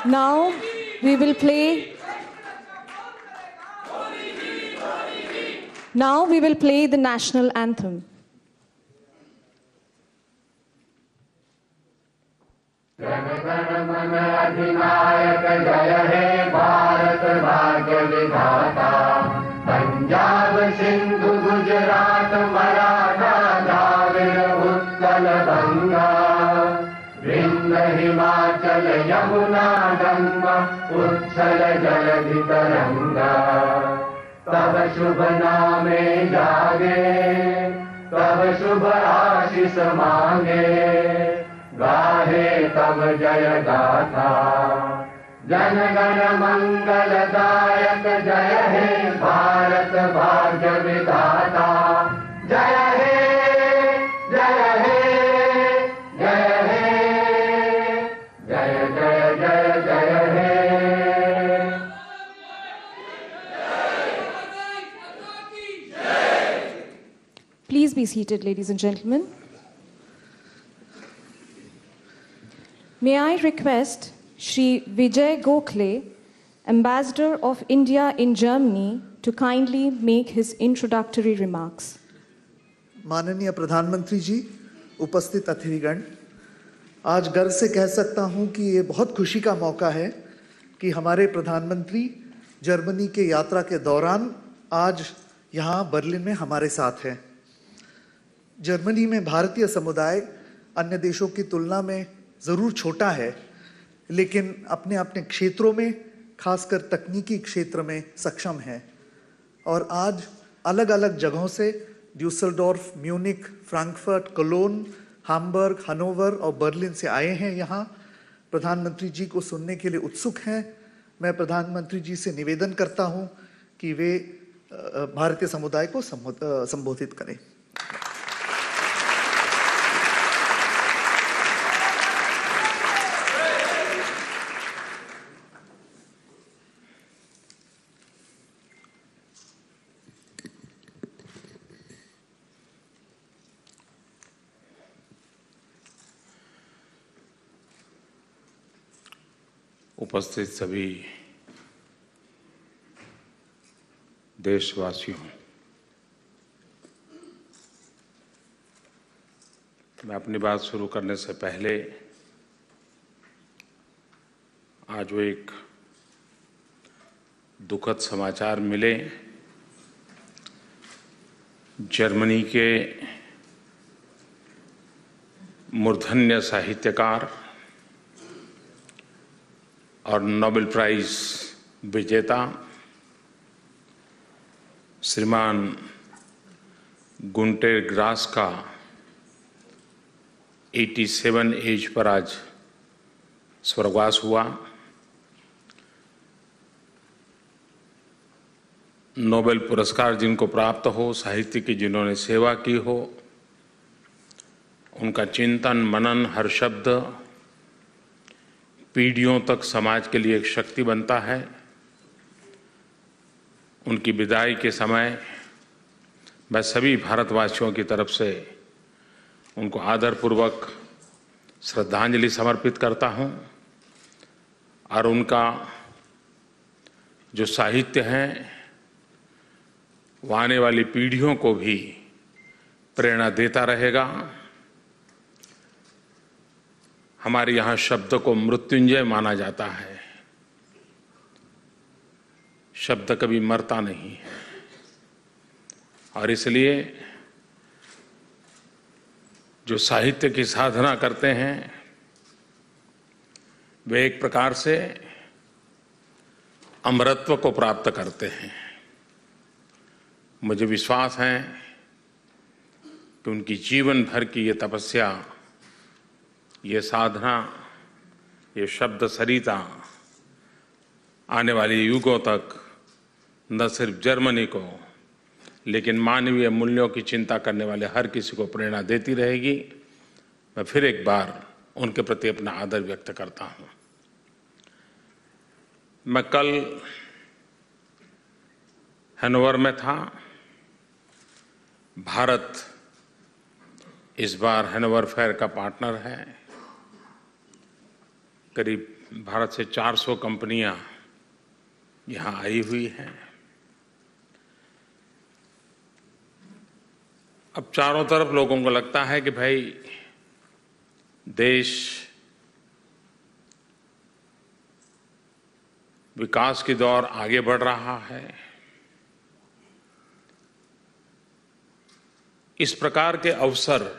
Now we will play. Now we will play the national anthem. Jana Gana मन अधिनायक जय हे भारत भाग्य विधाता। पंजाब सिंधु गुजरात मराठा द्राविड़ उत्कल गंगा। विंध्य हिमाचल यमुना गंगा उच्छल जलधि तरंगा। तब शुभ नामे जागे तब शुभ आशीष मांगे। गाहे तब जय गाथा जन गण मंगलदायक जय हे भारत भाग्य विधाता। जय हे जय हे जय हे जय जय जय जय हे। Please be seated, ladies and gentlemen. May I request Shri Vijay Gokhale, Ambassador of India in Germany, to kindly make his introductory remarks. माननीय प्रधानमंत्री जी, उपस्थित अतिथिगण, आज गर्व से कह सकता हूं कि ये बहुत खुशी का मौका है कि हमारे प्रधानमंत्री जर्मनी के यात्रा के दौरान आज यहाँ बर्लिन में हमारे साथ हैं। जर्मनी में भारतीय समुदाय अन्य देशों की तुलना में ज़रूर छोटा है, लेकिन अपने अपने क्षेत्रों में, खासकर तकनीकी क्षेत्र में सक्षम है। और आज अलग अलग जगहों से Dusseldorf, Munich, Frankfurt, Cologne, Hamburg, Hanover और बर्लिन से आए हैं। यहाँ प्रधानमंत्री जी को सुनने के लिए उत्सुक हैं। मैं प्रधानमंत्री जी से निवेदन करता हूँ कि वे भारतीय समुदाय को संबोधित करें। उपस्थित सभी देशवासियों, मैं अपनी बात शुरू करने से पहले आज वो एक दुखद समाचार मिले। जर्मनी के मूर्धन्य साहित्यकार और नोबेल प्राइज विजेता श्रीमान गुंटेर ग्रास का 87 एज पर आज स्वर्गवास हुआ। नोबेल पुरस्कार जिनको प्राप्त हो, साहित्य की जिन्होंने सेवा की हो, उनका चिंतन मनन हर शब्द पीढ़ियों तक समाज के लिए एक शक्ति बनता है। उनकी विदाई के समय मैं सभी भारतवासियों की तरफ से उनको आदरपूर्वक श्रद्धांजलि समर्पित करता हूं और उनका जो साहित्य है वो आने वाली पीढ़ियों को भी प्रेरणा देता रहेगा। हमारे यहाँ शब्द को मृत्युंजय माना जाता है। शब्द कभी मरता नहीं है और इसलिए जो साहित्य की साधना करते हैं वे एक प्रकार से अमरत्व को प्राप्त करते हैं। मुझे विश्वास है कि उनकी जीवन भर की ये तपस्या, ये साधना, ये शब्द सरिता आने वाले युगों तक न सिर्फ जर्मनी को लेकिन मानवीय मूल्यों की चिंता करने वाले हर किसी को प्रेरणा देती रहेगी। मैं फिर एक बार उनके प्रति अपना आदर व्यक्त करता हूं। मैं कल हैनोवर में था। भारत इस बार हैनोवर फेयर का पार्टनर है। करीब भारत से 400 कंपनियां यहां आई हुई हैं। अब चारों तरफ लोगों को लगता है कि भाई देश विकास की दौर आगे बढ़ रहा है। इस प्रकार के अवसर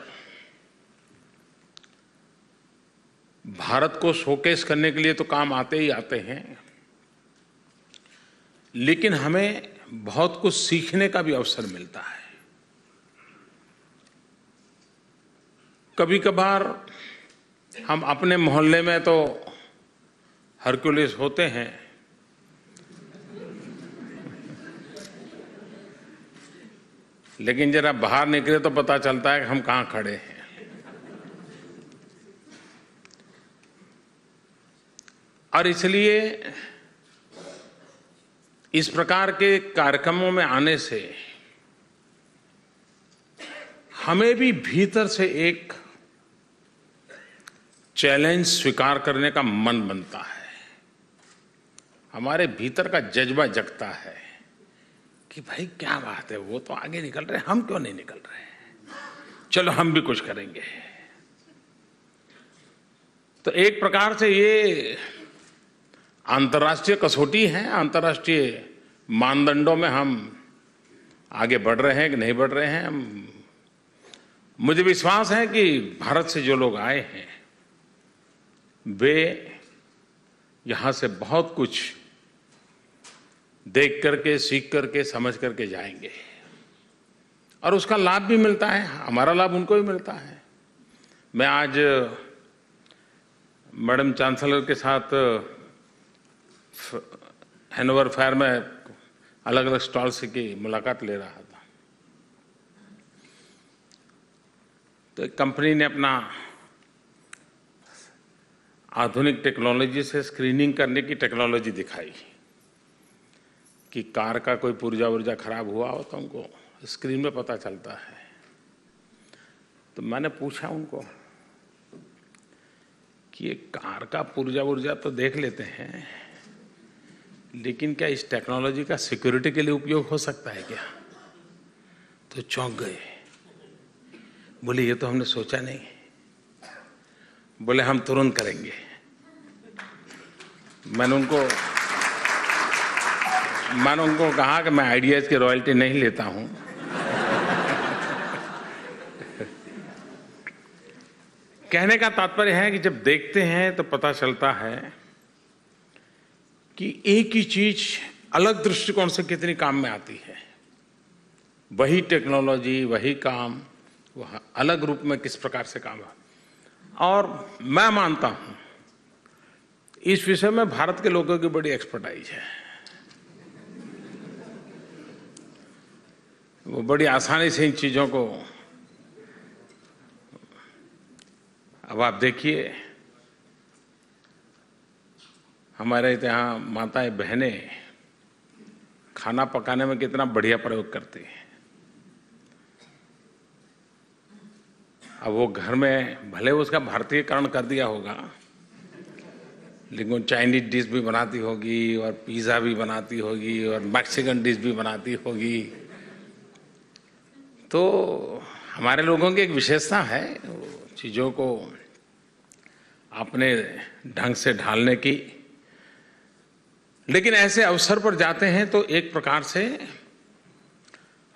भारत को शोकेस करने के लिए तो काम आते ही आते हैं, लेकिन हमें बहुत कुछ सीखने का भी अवसर मिलता है। कभी कभार हम अपने मोहल्ले में तो हरक्यूलिस होते हैं, लेकिन जरा बाहर निकले तो पता चलता है कि हम कहां खड़े हैं। और इसलिए इस प्रकार के कार्यक्रमों में आने से हमें भी भीतर से एक चैलेंज स्वीकार करने का मन बनता है। हमारे भीतर का जज्बा जगता है कि भाई क्या बात है, वो तो आगे निकल रहे हैं, हम क्यों नहीं निकल रहे हैं, चलो हम भी कुछ करेंगे। तो एक प्रकार से ये अंतर्राष्ट्रीय कसौटी है, अंतर्राष्ट्रीय मानदंडों में हम आगे बढ़ रहे हैं कि नहीं बढ़ रहे हैं। मुझे विश्वास है कि भारत से जो लोग आए हैं वे यहां से बहुत कुछ देख करके, सीख करके, समझ करके जाएंगे और उसका लाभ भी मिलता है, हमारा लाभ उनको भी मिलता है। मैं आज मैडम चांसलर के साथ हैनोवर फेयर में अलग अलग स्टॉल से की मुलाकात ले रहा था, तो एक कंपनी ने अपना आधुनिक टेक्नोलॉजी से स्क्रीनिंग करने की टेक्नोलॉजी दिखाई कि कार का कोई पुर्जा उर्जा खराब हुआ हो तो उनको स्क्रीन में पता चलता है। तो मैंने पूछा उनको कि ये कार का पुर्जा उर्जा तो देख लेते हैं, लेकिन क्या इस टेक्नोलॉजी का सिक्योरिटी के लिए उपयोग हो सकता है क्या? तो चौंक गए, बोले ये तो हमने सोचा नहीं। बोले हम तुरंत करेंगे। मैंने उनको कहा कि मैं आइडियाज की रॉयल्टी नहीं लेता हूं, कहने का तात्पर्य है कि जब देखते हैं तो पता चलता है कि एक ही चीज अलग दृष्टिकोण से कितनी काम में आती है। वही टेक्नोलॉजी, वही काम, वह अलग रूप में किस प्रकार से काम है। और मैं मानता हूं इस विषय में भारत के लोगों की बड़ी एक्सपर्टाइज है। वो बड़ी आसानी से इन चीजों को, अब आप देखिए हमारे यहाँ माताएं बहनें खाना पकाने में कितना बढ़िया प्रयोग करती हैं। अब वो घर में भले उसका भारतीयकरण कर दिया होगा, लेकिन चाइनीज डिश भी बनाती होगी और पिज़्ज़ा भी बनाती होगी और मैक्सिकन डिश भी बनाती होगी। तो हमारे लोगों की एक विशेषता है चीज़ों को अपने ढंग से ढालने की। लेकिन ऐसे अवसर पर जाते हैं तो एक प्रकार से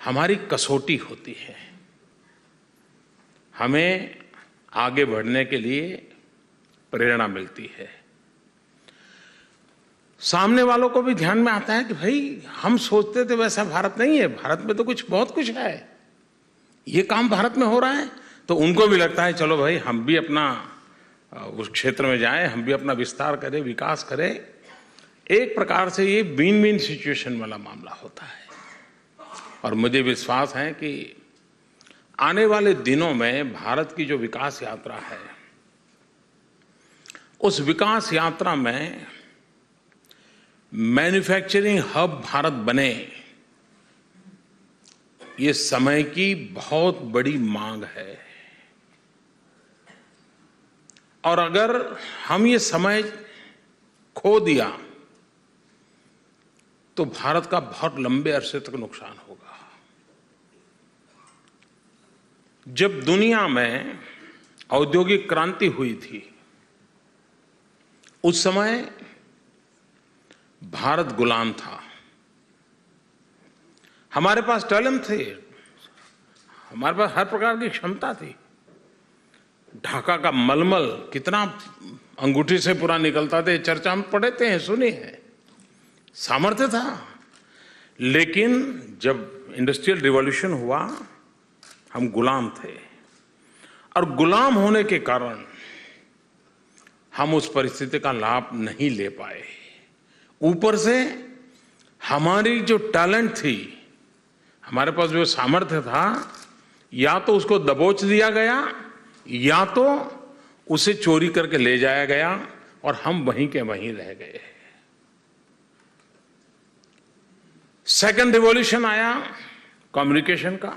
हमारी कसौटी होती है, हमें आगे बढ़ने के लिए प्रेरणा मिलती है। सामने वालों को भी ध्यान में आता है कि भाई हम सोचते थे वैसा भारत नहीं है, भारत में तो बहुत कुछ है, ये काम भारत में हो रहा है। तो उनको भी लगता है चलो भाई हम भी अपना उस क्षेत्र में जाएं, हम भी अपना विस्तार करें, विकास करें। एक प्रकार से ये विन विन सिचुएशन वाला मामला होता है। और मुझे विश्वास है कि आने वाले दिनों में भारत की जो विकास यात्रा है, उस विकास यात्रा में मैन्युफैक्चरिंग हब भारत बने, ये समय की बहुत बड़ी मांग है। और अगर हम ये समय खो दिया तो भारत का बहुत लंबे अरसे तक नुकसान होगा। जब दुनिया में औद्योगिक क्रांति हुई थी उस समय भारत गुलाम था। हमारे पास टैलेंट थे, हमारे पास हर प्रकार की क्षमता थी। ढाका का मलमल कितना अंगूठी से पूरा निकलता था, चर्चा में पढ़े थे, सुने हैं, सामर्थ्य था। लेकिन जब इंडस्ट्रियल रिवॉल्यूशन हुआ हम गुलाम थे, और गुलाम होने के कारण हम उस परिस्थिति का लाभ नहीं ले पाए। ऊपर से हमारी जो टैलेंट थी, हमारे पास जो सामर्थ्य था, या तो उसको दबोच दिया गया या तो उसे चोरी करके ले जाया गया और हम वहीं के वहीं रह गए। सेकंड रिवॉल्यूशन आया कम्युनिकेशन का,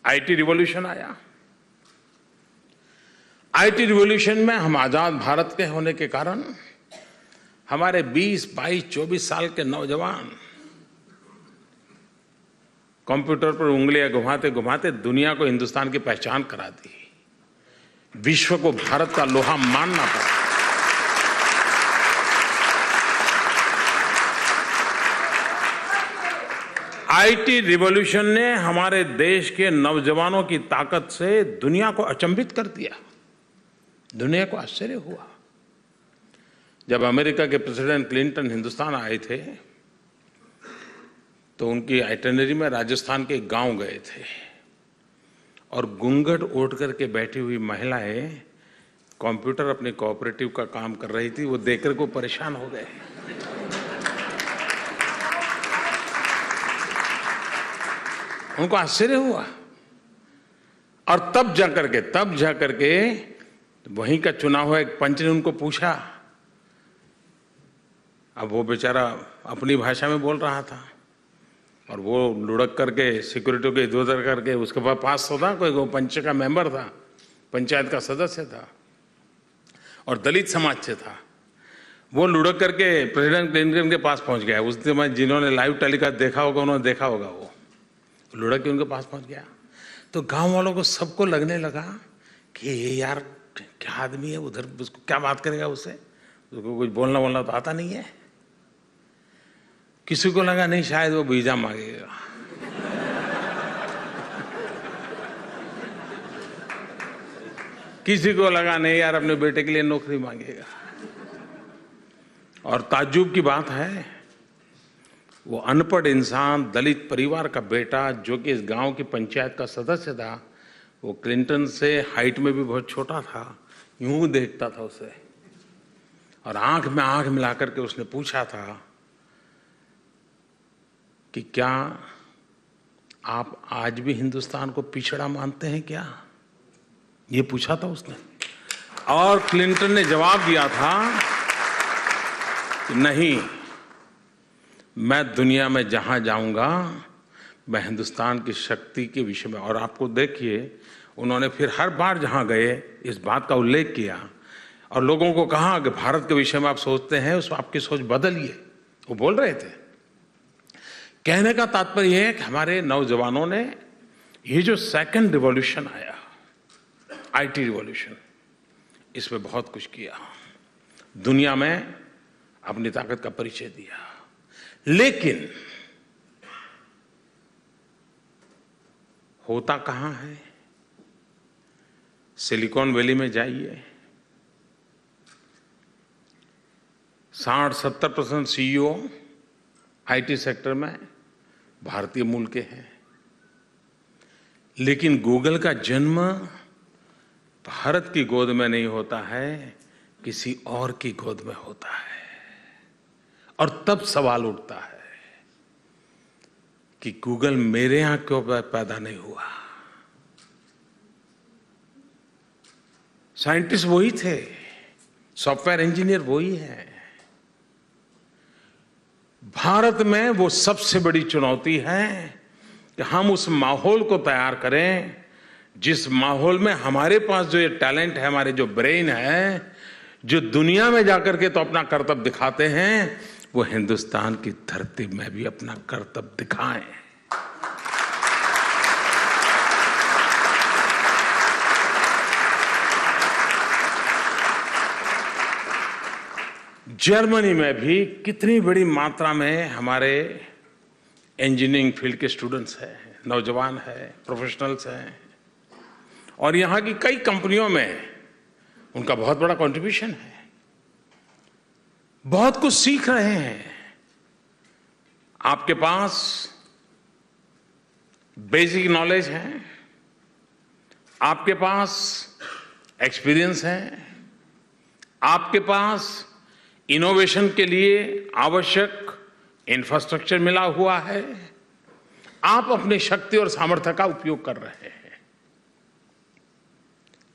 आईटी रिवॉल्यूशन आया। आईटी रिवॉल्यूशन में हम आजाद भारत के होने के कारण हमारे 20, 22, 24 साल के नौजवान कंप्यूटर पर उंगलियां घुमाते घुमाते दुनिया को हिंदुस्तान की पहचान करा दी। विश्व को भारत का लोहा मानना पड़ा। आईटी रिवॉल्यूशन ने हमारे देश के नौजवानों की ताकत से दुनिया को अचंभित कर दिया। दुनिया को आश्चर्य हुआ। जब अमेरिका के प्रेसिडेंट क्लिंटन हिंदुस्तान आए थे तो उनकी आइटिनरी में राजस्थान के गांव गए थे, और घूंघट ओढ़ करके बैठी हुई महिलाएं कंप्यूटर अपने कोऑपरेटिव का काम कर रही थी। वो देखकर को परेशान हो गए। उनको आश्चर्य हुआ, और तब जाकर के वहीं का चुना हुआ एक पंच ने उनको पूछा। अब वो बेचारा अपनी भाषा में बोल रहा था, और वो लुढ़क करके सिक्योरिटी को इधर उधर करके, उसके पास तो था कोई, वो पंच का मेंबर था, पंचायत का सदस्य था और दलित समाज से था। वो लुढ़क करके प्रेसिडेंट क्लिंटन के पास पहुंच गया। उस दिन जिन्होंने लाइव टेलीकास्ट देखा होगा उन्होंने देखा होगा, वो लुढ़क के उनके पास पहुंच गया। तो गांव वालों को सबको लगने लगा कि ये यार क्या आदमी है, उधर उसको क्या बात करेगा, उससे उसको कुछ बोलना तो आता नहीं है। किसी को लगा नहीं शायद वो वीजा मांगेगा। किसी को लगा नहीं यार अपने बेटे के लिए नौकरी मांगेगा। और ताज्जुब की बात है, वो अनपढ़ इंसान, दलित परिवार का बेटा, जो कि इस गांव की पंचायत का सदस्य था, वो क्लिंटन से हाइट में भी बहुत छोटा था, यूं देखता था उसे, और आंख में आंख मिला करके उसने पूछा था कि क्या आप आज भी हिंदुस्तान को पिछड़ा मानते हैं क्या? ये पूछा था उसने, और क्लिंटन ने जवाब दिया था कि नहीं, मैं दुनिया में जहां जाऊंगा मैं हिंदुस्तान की शक्ति के विषय में। और आपको देखिए, उन्होंने फिर हर बार जहां गए इस बात का उल्लेख किया और लोगों को कहा कि भारत के विषय में आप सोचते हैं, उसमें आपकी सोच बदलिए। वो बोल रहे थे। कहने का तात्पर्य यह है कि हमारे नौजवानों ने ये जो सेकंड रिवॉल्यूशन आया, आईटी रिवॉल्यूशन, इसमें बहुत कुछ किया, दुनिया में अपनी ताकत का परिचय दिया। लेकिन होता कहां है? सिलिकॉन वैली में जाइए, 60-70% CEO आईटी सेक्टर में भारतीय मूल के हैं। लेकिन गूगल का जन्म भारत की गोद में नहीं होता है, किसी और की गोद में होता है। और तब सवाल उठता है कि गूगल मेरे यहां क्यों पैदा नहीं हुआ? साइंटिस्ट वही थे, सॉफ्टवेयर इंजीनियर वही है। भारत में वो सबसे बड़ी चुनौती है कि हम उस माहौल को तैयार करें जिस माहौल में हमारे पास जो ये टैलेंट है, हमारे जो ब्रेन है, जो दुनिया में जाकर के तो अपना कर्तव्य दिखाते हैं, वो हिंदुस्तान की धरती में भी अपना कर्तव्य दिखाएं। जर्मनी में भी कितनी बड़ी मात्रा में हमारे इंजीनियरिंग फील्ड के स्टूडेंट्स हैं, नौजवान हैं, प्रोफेशनल्स हैं, और यहां की कई कंपनियों में उनका बहुत बड़ा कंट्रीब्यूशन है। बहुत कुछ सीख रहे हैं। आपके पास बेसिक नॉलेज है, आपके पास एक्सपीरियंस है, आपके पास इनोवेशन के लिए आवश्यक इंफ्रास्ट्रक्चर मिला हुआ है, आप अपनी शक्ति और सामर्थ्य का उपयोग कर रहे हैं।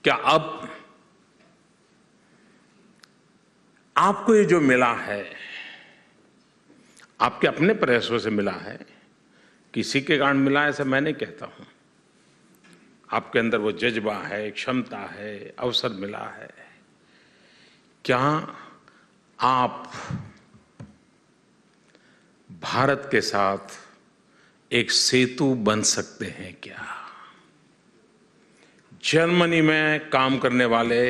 क्या अब आपको ये जो मिला है, आपके अपने प्रयासों से मिला है, किसी के कारण मिला ऐसा मैं नहीं कहता हूं। आपके अंदर वो जज्बा है, क्षमता है, अवसर मिला है। क्या आप भारत के साथ एक सेतु बन सकते हैं क्या? जर्मनी में काम करने वाले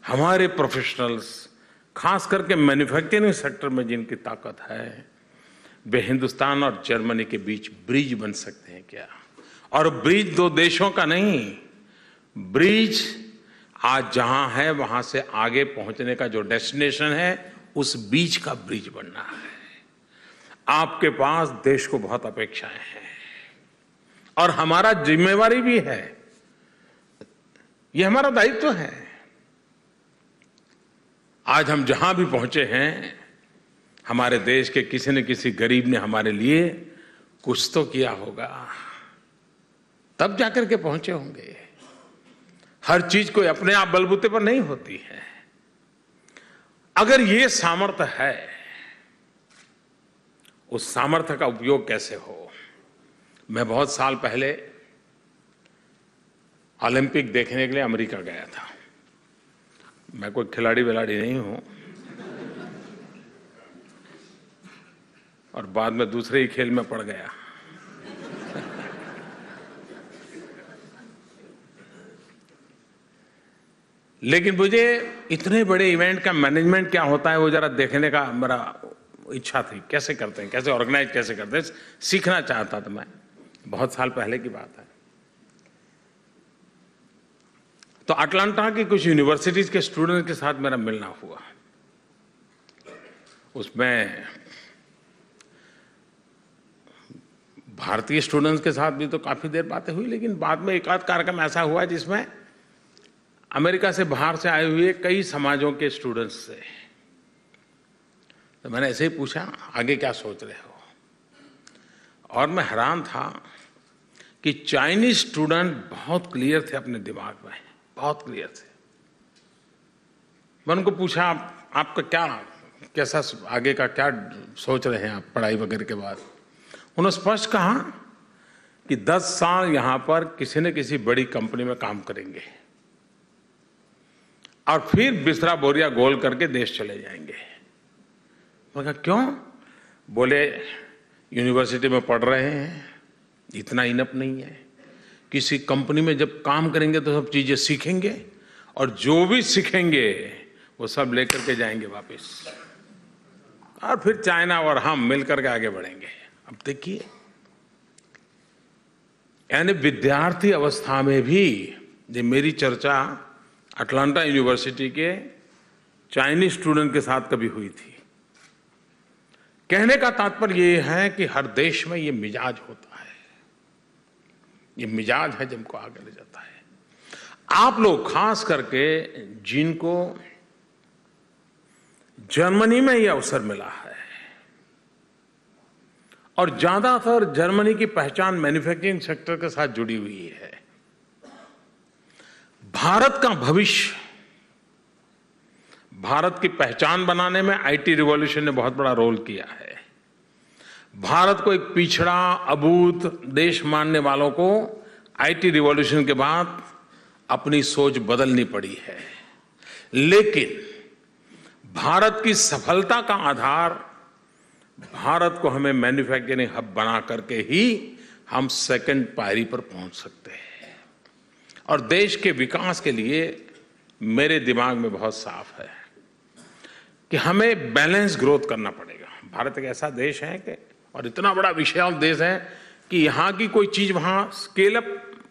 हमारे प्रोफेशनल्स, खास करके मैन्युफैक्चरिंग सेक्टर में जिनकी ताकत है, वे हिंदुस्तान और जर्मनी के बीच ब्रिज बन सकते हैं क्या? और ब्रिज दो देशों का नहीं, ब्रिज आज जहां है वहां से आगे पहुंचने का जो डेस्टिनेशन है, उस बीच का ब्रिज बनना है। आपके पास देश को बहुत अपेक्षाएं हैं और हमारा जिम्मेवारी भी है, यह हमारा दायित्व है। आज हम जहां भी पहुंचे हैं, हमारे देश के किसी न किसी गरीब ने हमारे लिए कुछ तो किया होगा, तब जाकर के पहुंचे होंगे। हर चीज कोई अपने आप बलबूते पर नहीं होती है। अगर ये सामर्थ्य है, उस सामर्थ्य का उपयोग कैसे हो? मैं बहुत साल पहले ओलंपिक देखने के लिए अमेरिका गया था। मैं कोई खिलाड़ी विलाड़ी नहीं हूं, और बाद में दूसरे ही खेल में पड़ गया। लेकिन मुझे इतने बड़े इवेंट का मैनेजमेंट क्या होता है वो जरा देखने का मेरा इच्छा थी। कैसे करते हैं, कैसे ऑर्गेनाइज कैसे करते हैं, सीखना चाहता था मैं। बहुत साल पहले की बात है। तो अटलांटा की कुछ यूनिवर्सिटीज के स्टूडेंट के साथ मेरा मिलना हुआ। उसमें भारतीय स्टूडेंट्स के साथ भी तो काफी देर बातें हुई, लेकिन बाद में एक आध कार्यक्रम ऐसा हुआ जिसमें अमेरिका से बाहर से आए हुए कई समाजों के स्टूडेंट्स से। तो मैंने ऐसे ही पूछा, आगे क्या सोच रहे हो? और मैं हैरान था कि चाइनीज स्टूडेंट बहुत क्लियर थे अपने दिमाग में, बहुत क्लियर थे। मैं उनको पूछा, आपका क्या, कैसा आगे का क्या सोच रहे हैं आप पढ़ाई वगैरह के बाद? उन्होंने स्पष्ट कहा कि 10 साल यहां पर किसी न किसी बड़ी कंपनी में काम करेंगे और फिर बिस्तरा बोरिया गोल करके देश चले जाएंगे। मैं कहा क्यों? बोले यूनिवर्सिटी में पढ़ रहे हैं, इतना इनफ नहीं है। किसी कंपनी में जब काम करेंगे तो सब चीजें सीखेंगे और जो भी सीखेंगे वो सब लेकर के जाएंगे वापस, और फिर चाइना और हम मिलकर के आगे बढ़ेंगे। अब देखिए, यानी विद्यार्थी अवस्था में भी ये मेरी चर्चा अटलांटा यूनिवर्सिटी के चाइनीज स्टूडेंट के साथ कभी हुई थी। कहने का तात्पर्य ये है कि हर देश में ये मिजाज होता है, ये मिजाज है जिनको आगे ले जाता है। आप लोग खास करके जिनको जर्मनी में ये अवसर मिला है, और ज्यादातर जर्मनी की पहचान मैन्युफैक्चरिंग सेक्टर के साथ जुड़ी हुई है। भारत का भविष्य, भारत की पहचान बनाने में आईटी रिवॉल्यूशन ने बहुत बड़ा रोल किया है। भारत को एक पिछड़ा अबूझ देश मानने वालों को आईटी रिवॉल्यूशन के बाद अपनी सोच बदलनी पड़ी है। लेकिन भारत की सफलता का आधार, भारत को हमें मैन्युफैक्चरिंग हब बना करके ही हम सेकंड पायरी पर पहुंच सकते हैं। और देश के विकास के लिए मेरे दिमाग में बहुत साफ है कि हमें बैलेंस ग्रोथ करना पड़ेगा। भारत एक ऐसा देश है कि और इतना बड़ा विशाल देश है कि यहाँ की कोई चीज वहाँ स्केल अप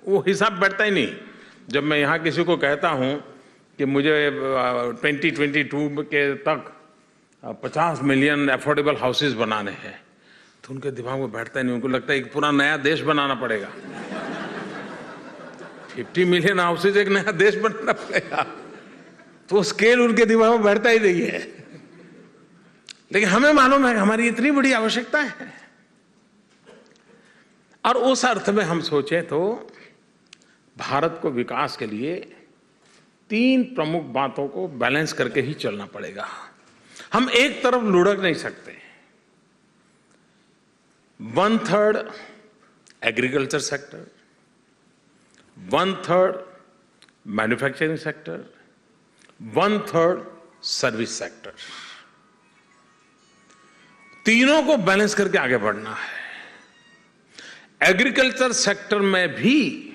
वो हिसाब बैठता ही नहीं। जब मैं यहाँ किसी को कहता हूँ कि मुझे 2022 के तक 50 मिलियन अफोर्डेबल हाउसेज बनाने हैं, तो उनके दिमाग में बैठता ही नहीं। उनको लगता है एक पूरा नया देश बनाना पड़ेगा। 50 मिलियन हाउसेज एक नया देश बनाना पड़ेगा, तो स्केल उनके दिमाग में बैठता ही नहीं है। लेकिन हमें मालूम है कि हमारी इतनी बड़ी आवश्यकता है, और उस अर्थ में हम सोचें तो भारत को विकास के लिए 3 प्रमुख बातों को बैलेंस करके ही चलना पड़ेगा। हम एक तरफ लुढ़क नहीं सकते। 1/3 agriculture sector, 1/3 manufacturing sector, 1/3 service sector, तीनों को बैलेंस करके आगे बढ़ना है। एग्रीकल्चर सेक्टर में भी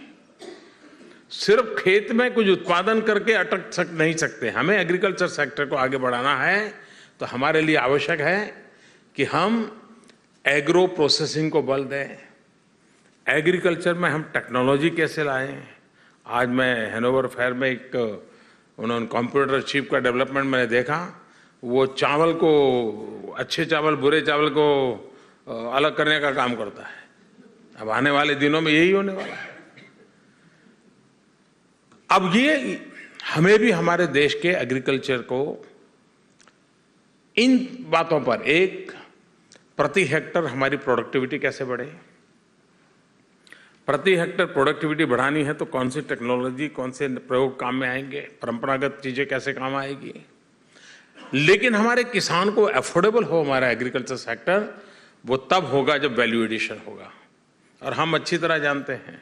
सिर्फ खेत में कुछ उत्पादन करके अटक नहीं सकते। हमें एग्रीकल्चर सेक्टर को आगे बढ़ाना है, तो हमारे लिए आवश्यक है कि हम एग्रो प्रोसेसिंग को बल दें। एग्रीकल्चर में हम टेक्नोलॉजी कैसे लाएं। आज मैं हैनोवर फेयर में एक उन्होंने कंप्यूटर चिप का डेवलपमेंट मैंने देखा। वो चावल को, अच्छे चावल बुरे चावल को अलग करने का काम करता है। अब आने वाले दिनों में यही होने वाला है। अब ये हमें भी हमारे देश के एग्रीकल्चर को इन बातों पर, एक, प्रति हेक्टर हमारी प्रोडक्टिविटी कैसे बढ़े। प्रति हेक्टर प्रोडक्टिविटी बढ़ानी है तो कौन सी टेक्नोलॉजी, कौन से प्रयोग काम में आएंगे, परंपरागत चीजें कैसे काम आएगी। लेकिन हमारे किसान को अफोर्डेबल हो हमारा एग्रीकल्चर सेक्टर, वो तब होगा जब वैल्यू एडिशन होगा। और हम अच्छी तरह जानते हैं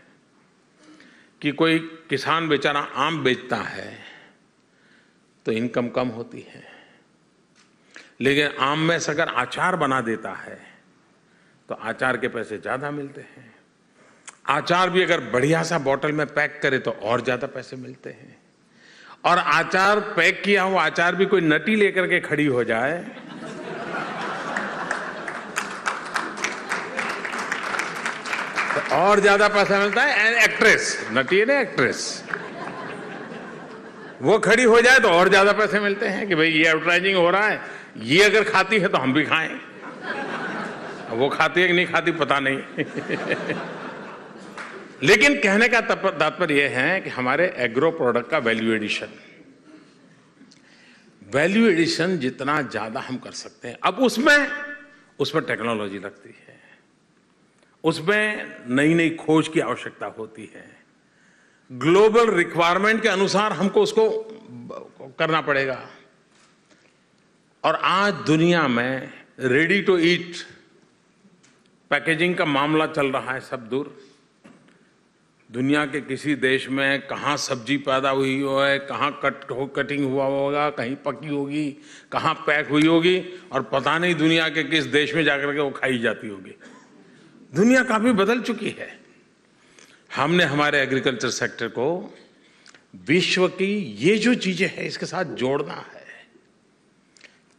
कि कोई किसान बेचारा आम बेचता है तो इनकम कम होती है, लेकिन आम में से अगर अचार बना देता है तो अचार के पैसे ज्यादा मिलते हैं। अचार भी अगर बढ़िया सा बोतल में पैक करे तो और ज्यादा पैसे मिलते हैं। और अचार पैक किया हुआ अचार भी कोई नटी लेकर के खड़ी हो जाए तो और ज्यादा पैसा मिलता है। एक्ट्रेस, नटी है ना एक्ट्रेस, वो खड़ी हो जाए तो और ज्यादा पैसे मिलते हैं कि भाई ये एडवर्टाइजिंग हो रहा है, ये अगर खाती है तो हम भी खाएं। वो खाती है कि नहीं खाती पता नहीं। लेकिन कहने का तात्पर्य यह है कि हमारे एग्रो प्रोडक्ट का वैल्यू एडिशन जितना ज्यादा हम कर सकते हैं। अब उसमें टेक्नोलॉजी लगती है, उसमें नई नई खोज की आवश्यकता होती है। ग्लोबल रिक्वायरमेंट के अनुसार हमको उसको करना पड़ेगा। और आज दुनिया में रेडी टू ईट पैकेजिंग का मामला चल रहा है सब दूर। दुनिया के किसी देश में कहाँ सब्जी पैदा हुई है, कहाँ कटिंग हुआ होगा, कहीं पकी होगी, कहाँ पैक हुई होगी, और पता नहीं दुनिया के किस देश में जाकर के वो खाई जाती होगी। दुनिया काफी बदल चुकी है। हमने हमारे एग्रीकल्चर सेक्टर को विश्व की ये जो चीजें हैं इसके साथ जोड़ना है।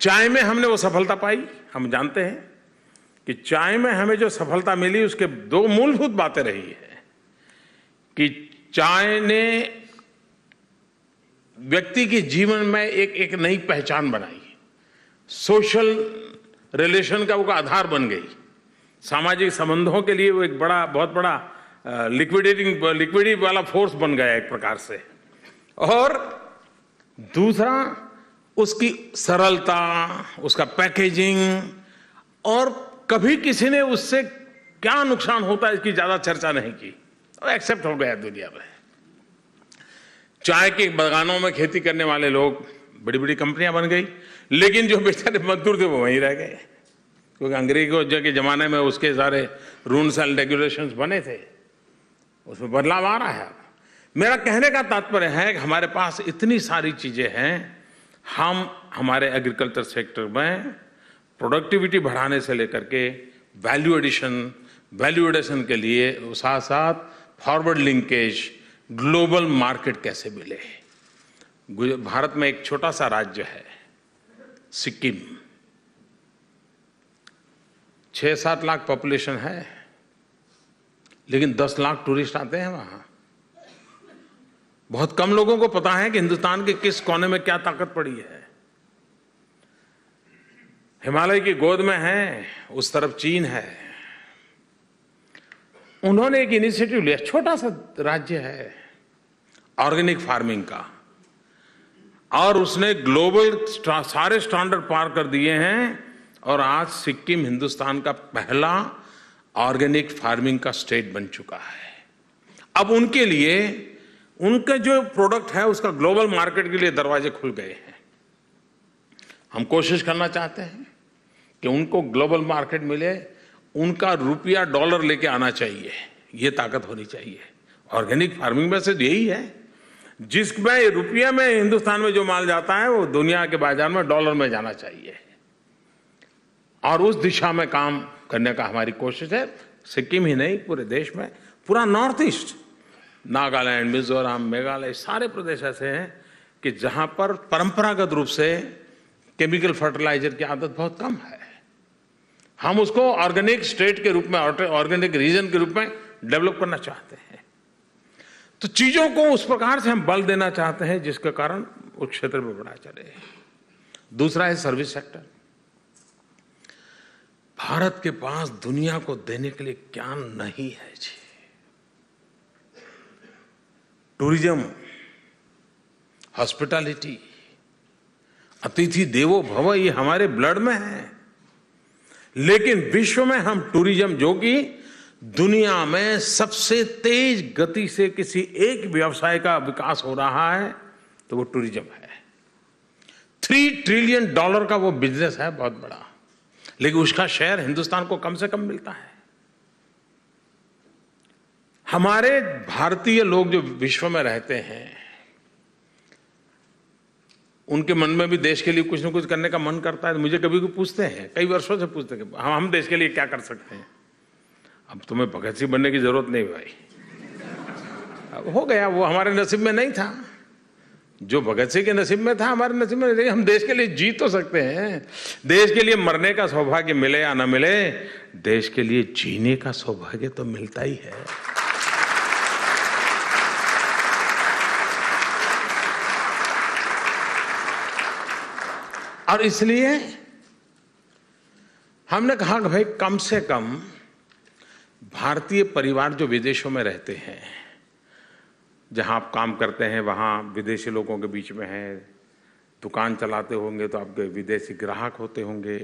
चाय में हमने वो सफलता पाई। हम जानते हैं कि चाय में हमें जो सफलता मिली उसके 2 मूलभूत बातें रही है कि चाय ने व्यक्ति के जीवन में एक नई पहचान बनाई, सोशल रिलेशन का वो आधार बन गई, सामाजिक संबंधों के लिए वो एक बहुत बड़ा लिक्विडिटी वाला फोर्स बन गया एक प्रकार से। और दूसरा उसकी सरलता, उसका पैकेजिंग, और कभी किसी ने उससे क्या नुकसान होता है इसकी ज्यादा चर्चा नहीं की, एक्सेप्ट हो गया दुनिया में। चाय के बागानों में खेती करने वाले लोग, बड़ी बड़ी कंपनियां बन गई, लेकिन जो बेचारे मजदूर थे वो वहीं रह गए, क्योंकि अंग्रेजों के जमाने में उसके सारे रूल्स एंड रेगुलेशंस बने थे। उसमें बदलाव आ रहा है। मेरा कहने का तात्पर्य है कि हमारे पास इतनी सारी चीजें हैं, हम हमारे एग्रीकल्चर सेक्टर में प्रोडक्टिविटी बढ़ाने से लेकर के वैल्यू एडिशन के लिए साथ साथ फॉरवर्ड लिंकेज, ग्लोबल मार्केट कैसे मिले। भारत में एक छोटा सा राज्य है सिक्किम, 6-7 लाख पॉपुलेशन है, लेकिन 10 लाख टूरिस्ट आते हैं वहां। बहुत कम लोगों को पता है कि हिंदुस्तान के किस कोने में क्या ताकत पड़ी है। हिमालय की गोद में है, उस तरफ चीन है। उन्होंने एक इनिशिएटिव लिया, छोटा सा राज्य है ऑर्गेनिक फार्मिंग का, और उसने ग्लोबल सारे स्टैंडर्ड पार कर दिए हैं, और आज सिक्किम हिंदुस्तान का पहला ऑर्गेनिक फार्मिंग का स्टेट बन चुका है। अब उनके लिए उनका जो प्रोडक्ट है उसका ग्लोबल मार्केट के लिए दरवाजे खुल गए हैं। हम कोशिश करना चाहते हैं कि उनको ग्लोबल मार्केट मिले, उनका रुपया डॉलर लेके आना चाहिए, ये ताकत होनी चाहिए। ऑर्गेनिक फार्मिंग में से यही है, जिसमें रुपया में हिंदुस्तान में जो माल जाता है वो दुनिया के बाजार में डॉलर में जाना चाहिए, और उस दिशा में काम करने का हमारी कोशिश है। सिक्किम ही नहीं, पूरे देश में, पूरा नॉर्थ ईस्ट, नागालैंड, मिजोरम, मेघालय, सारे प्रदेश ऐसे हैं कि जहां पर परंपरागत रूप से केमिकल फर्टिलाइजर की आदत बहुत कम है। हम उसको ऑर्गेनिक स्टेट के रूप में, ऑर्गेनिक रीजन के रूप में डेवलप करना चाहते हैं। तो चीजों को उस प्रकार से हम बल देना चाहते हैं जिसके कारण उस क्षेत्र में बढ़ा चले। दूसरा है सर्विस सेक्टर। भारत के पास दुनिया को देने के लिए क्या नहीं है जी। टूरिज्म, हॉस्पिटैलिटी, अतिथि देवो भव, ये हमारे ब्लड में है। लेकिन विश्व में हम टूरिज्म, जो कि दुनिया में सबसे तेज गति से किसी एक व्यवसाय का विकास हो रहा है, तो वो टूरिज्म है। $3 ट्रिलियन का वो बिजनेस है, बहुत बड़ा, लेकिन उसका शेयर हिंदुस्तान को कम से कम मिलता है। हमारे भारतीय लोग जो विश्व में रहते हैं, उनके मन में भी देश के लिए कुछ न कुछ करने का मन करता है। मुझे कभी पूछते हैं, कई वर्षों से पूछते हैं, हम देश के लिए क्या कर सकते हैं। अब तुम्हें भगत सिंह बनने की जरूरत नहीं भाई, अब हो गया, वो हमारे नसीब में नहीं था। जो भगत सिंह के नसीब में था हमारे नसीब में नहीं। हम देश के लिए जी तो सकते हैं, देश के लिए मरने का सौभाग्य मिले या ना मिले, देश के लिए जीने का सौभाग्य तो मिलता ही है। और इसलिए हमने कहा कि भाई कम से कम भारतीय परिवार जो विदेशों में रहते हैं, जहां आप काम करते हैं वहां विदेशी लोगों के बीच में हैं, दुकान चलाते होंगे तो आपके विदेशी ग्राहक होते होंगे,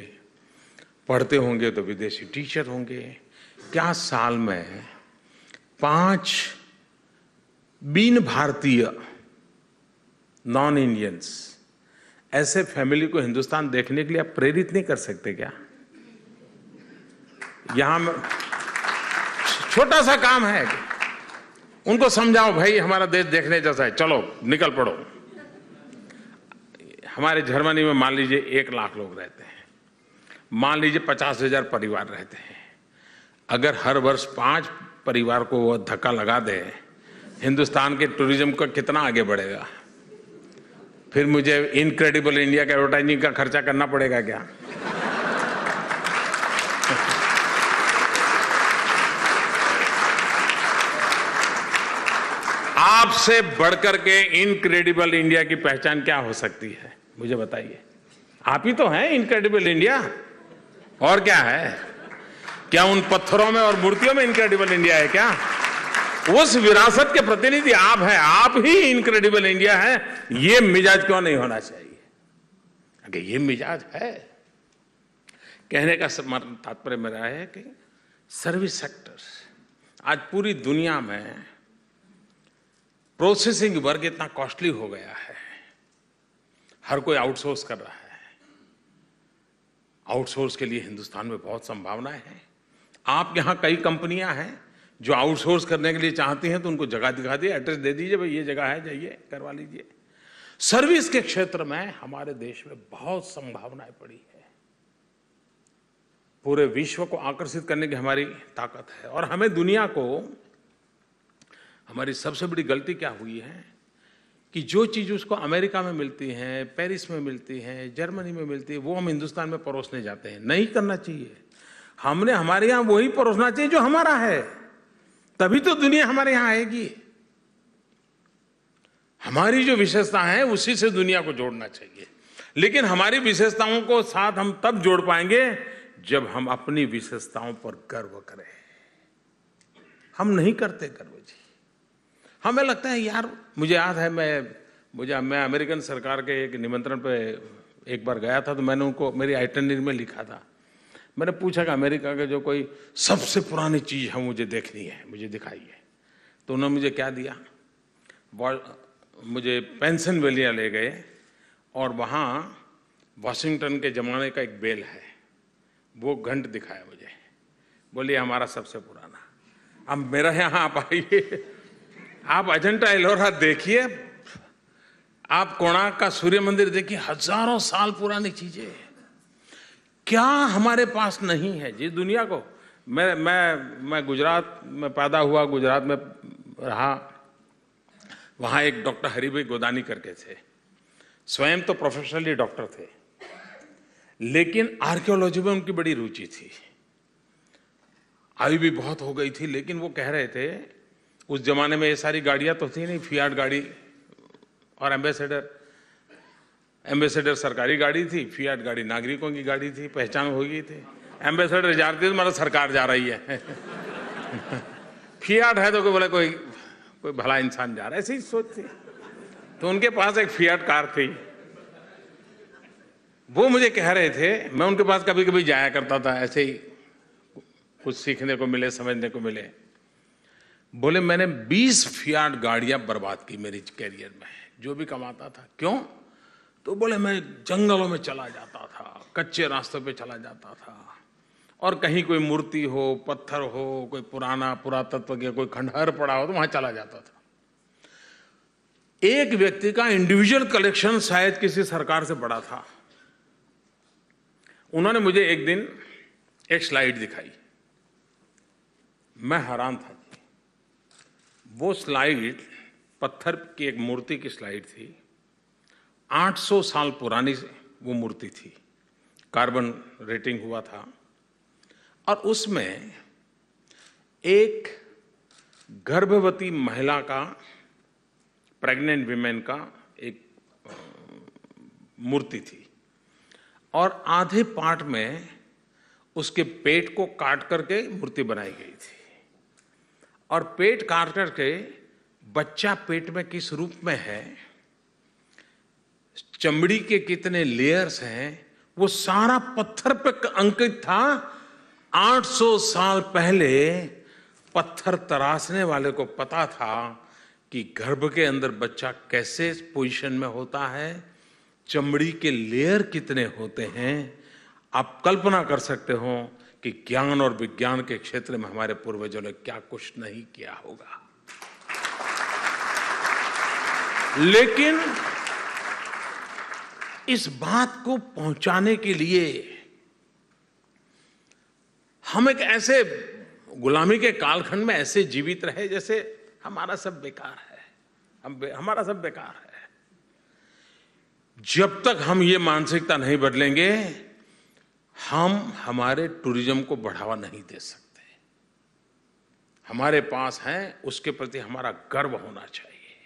पढ़ते होंगे तो विदेशी टीचर होंगे। क्या साल में 5 बिन भारतीय, नॉन इंडियंस, ऐसे फैमिली को हिंदुस्तान देखने के लिए आप प्रेरित नहीं कर सकते क्या? यहां छोटा सा काम है, उनको समझाओ भाई हमारा देश देखने जैसा है, चलो निकल पड़ो। हमारे जर्मनी में मान लीजिए 1 लाख लोग रहते हैं, मान लीजिए 50,000 परिवार रहते हैं। अगर हर वर्ष 5 परिवार को वो धक्का लगा दे, हिंदुस्तान के टूरिज्म का कितना आगे बढ़ेगा। फिर मुझे इनक्रेडिबल इंडिया का एडवर्टाइजिंग का खर्चा करना पड़ेगा क्या? आपसे बढ़कर के इनक्रेडिबल इंडिया की पहचान क्या हो सकती है, मुझे बताइए। आप ही तो हैं इनक्रेडिबल इंडिया, और क्या है? क्या उन पत्थरों में और मूर्तियों में इनक्रेडिबल इंडिया है क्या? उस विरासत के प्रतिनिधि आप हैं, आप ही इनक्रेडिबल इंडिया है। ये मिजाज क्यों नहीं होना चाहिए? अगर ये मिजाज है, कहने का तात्पर्य मेरा है कि सर्विस सेक्टर, आज पूरी दुनिया में प्रोसेसिंग वर्क इतना कॉस्टली हो गया है, हर कोई आउटसोर्स कर रहा है। आउटसोर्स के लिए हिंदुस्तान में बहुत संभावनाएं हैं। आप यहां कई कंपनियां हैं, जो आउटसोर्स करने के लिए चाहती हैं तो उनको जगह दिखा दी, एड्रेस दे दीजिए, भाई ये जगह है, जाइए करवा लीजिए। सर्विस के क्षेत्र में हमारे देश में बहुत संभावनाएं पड़ी है। पूरे विश्व को आकर्षित करने की हमारी ताकत है। और हमें दुनिया को, हमारी सबसे बड़ी गलती क्या हुई है कि जो चीज उसको अमेरिका में मिलती है, पेरिस में मिलती है, जर्मनी में मिलती है, वो हम हिंदुस्तान में परोसने जाते हैं। नहीं करना चाहिए। हमने हमारे यहां वही परोसना चाहिए जो हमारा है, तभी तो दुनिया हमारे यहां आएगी। हमारी जो विशेषता है उसी से दुनिया को जोड़ना चाहिए। लेकिन हमारी विशेषताओं को साथ हम तब जोड़ पाएंगे जब हम अपनी विशेषताओं पर गर्व करें। हम नहीं करते गर्व जी। हमें लगता है यार, मुझे याद है मैं अमेरिकन सरकार के एक निमंत्रण पे एक बार गया था, तो मैंने उनको मेरी आइटनरी में लिखा था, मैंने पूछा कि अमेरिका के जो कोई सबसे पुरानी चीज है मुझे देखनी है, मुझे दिखाइए। तो उन्होंने मुझे क्या दिया, मुझे पेंसिल्वेनिया ले गए और वहाँ वॉशिंगटन के ज़माने का एक बेल है, वो घंट दिखाया मुझे। बोलिए हमारा सबसे पुराना। अब मेरा यहाँ आप आइए, आप अजंता एलोरा देखिए, आप कोणार्क का सूर्य मंदिर देखिए, हजारों साल पुरानी चीजें। क्या हमारे पास नहीं है जी दुनिया को? मैं गुजरात में पैदा हुआ, गुजरात में रहा। वहाँ एक डॉक्टर हरिभाई गोदानी करके थे, स्वयं तो प्रोफेशनली डॉक्टर थे, लेकिन आर्कियोलॉजी में उनकी बड़ी रुचि थी। आयु भी बहुत हो गई थी, लेकिन वो कह रहे थे उस जमाने में ये सारी गाड़ियां तो थी नहीं, फियाट गाड़ी और एम्बेसडर सरकारी गाड़ी थी, फियाट गाड़ी नागरिकों की गाड़ी थी, पहचान हो गई थी। एम्बेसडर जा रही थी तो मतलब सरकार जा रही है फियाट है तो बोले कोई भला इंसान जा रहा है, ऐसी ही सोच थी। तो उनके पास एक फियाट कार थी, वो मुझे कह रहे थे, मैं उनके पास कभी कभी जाया करता था, ऐसे ही कुछ सीखने को मिले, समझने को मिले। बोले मैंने 20 फियाट गाड़ियां बर्बाद की मेरी कैरियर में, जो भी कमाता था। क्यों? तो बोले मैं जंगलों में चला जाता था, कच्चे रास्तों पे चला जाता था, और कहीं कोई मूर्ति हो, पत्थर हो, कोई पुराना पुरातत्व के कोई खंडहर पड़ा हो तो वहां चला जाता था। एक व्यक्ति का इंडिविजुअल कलेक्शन शायद किसी सरकार से बड़ा था। उन्होंने मुझे एक दिन एक स्लाइड दिखाई, मैं हैरान था। वो स्लाइड पत्थर की एक मूर्ति की स्लाइड थी, 800 साल पुरानी वो मूर्ति थी, कार्बन रेटिंग हुआ था, और उसमें एक गर्भवती महिला का, प्रेग्नेंट विमेन का एक मूर्ति थी, और आधे पार्ट में उसके पेट को काट करके मूर्ति बनाई गई थी, और पेट काट करके बच्चा पेट में किस रूप में है, चमड़ी के कितने लेयर्स हैं, वो सारा पत्थर पे अंकित था। 800 साल पहले पत्थर तराशने वाले को पता था कि गर्भ के अंदर बच्चा कैसे पोजीशन में होता है, चमड़ी के लेयर कितने होते हैं। आप कल्पना कर सकते हो कि ज्ञान और विज्ञान के क्षेत्र में हमारे पूर्वजों ने क्या कुछ नहीं किया होगा। लेकिन इस बात को पहुंचाने के लिए हम एक ऐसे गुलामी के कालखंड में ऐसे जीवित रहे जैसे हमारा सब बेकार है, हमारा सब बेकार है। जब तक हम ये मानसिकता नहीं बदलेंगे, हम हमारे टूरिज्म को बढ़ावा नहीं दे सकते। हमारे पास है, उसके प्रति हमारा गर्व होना चाहिए,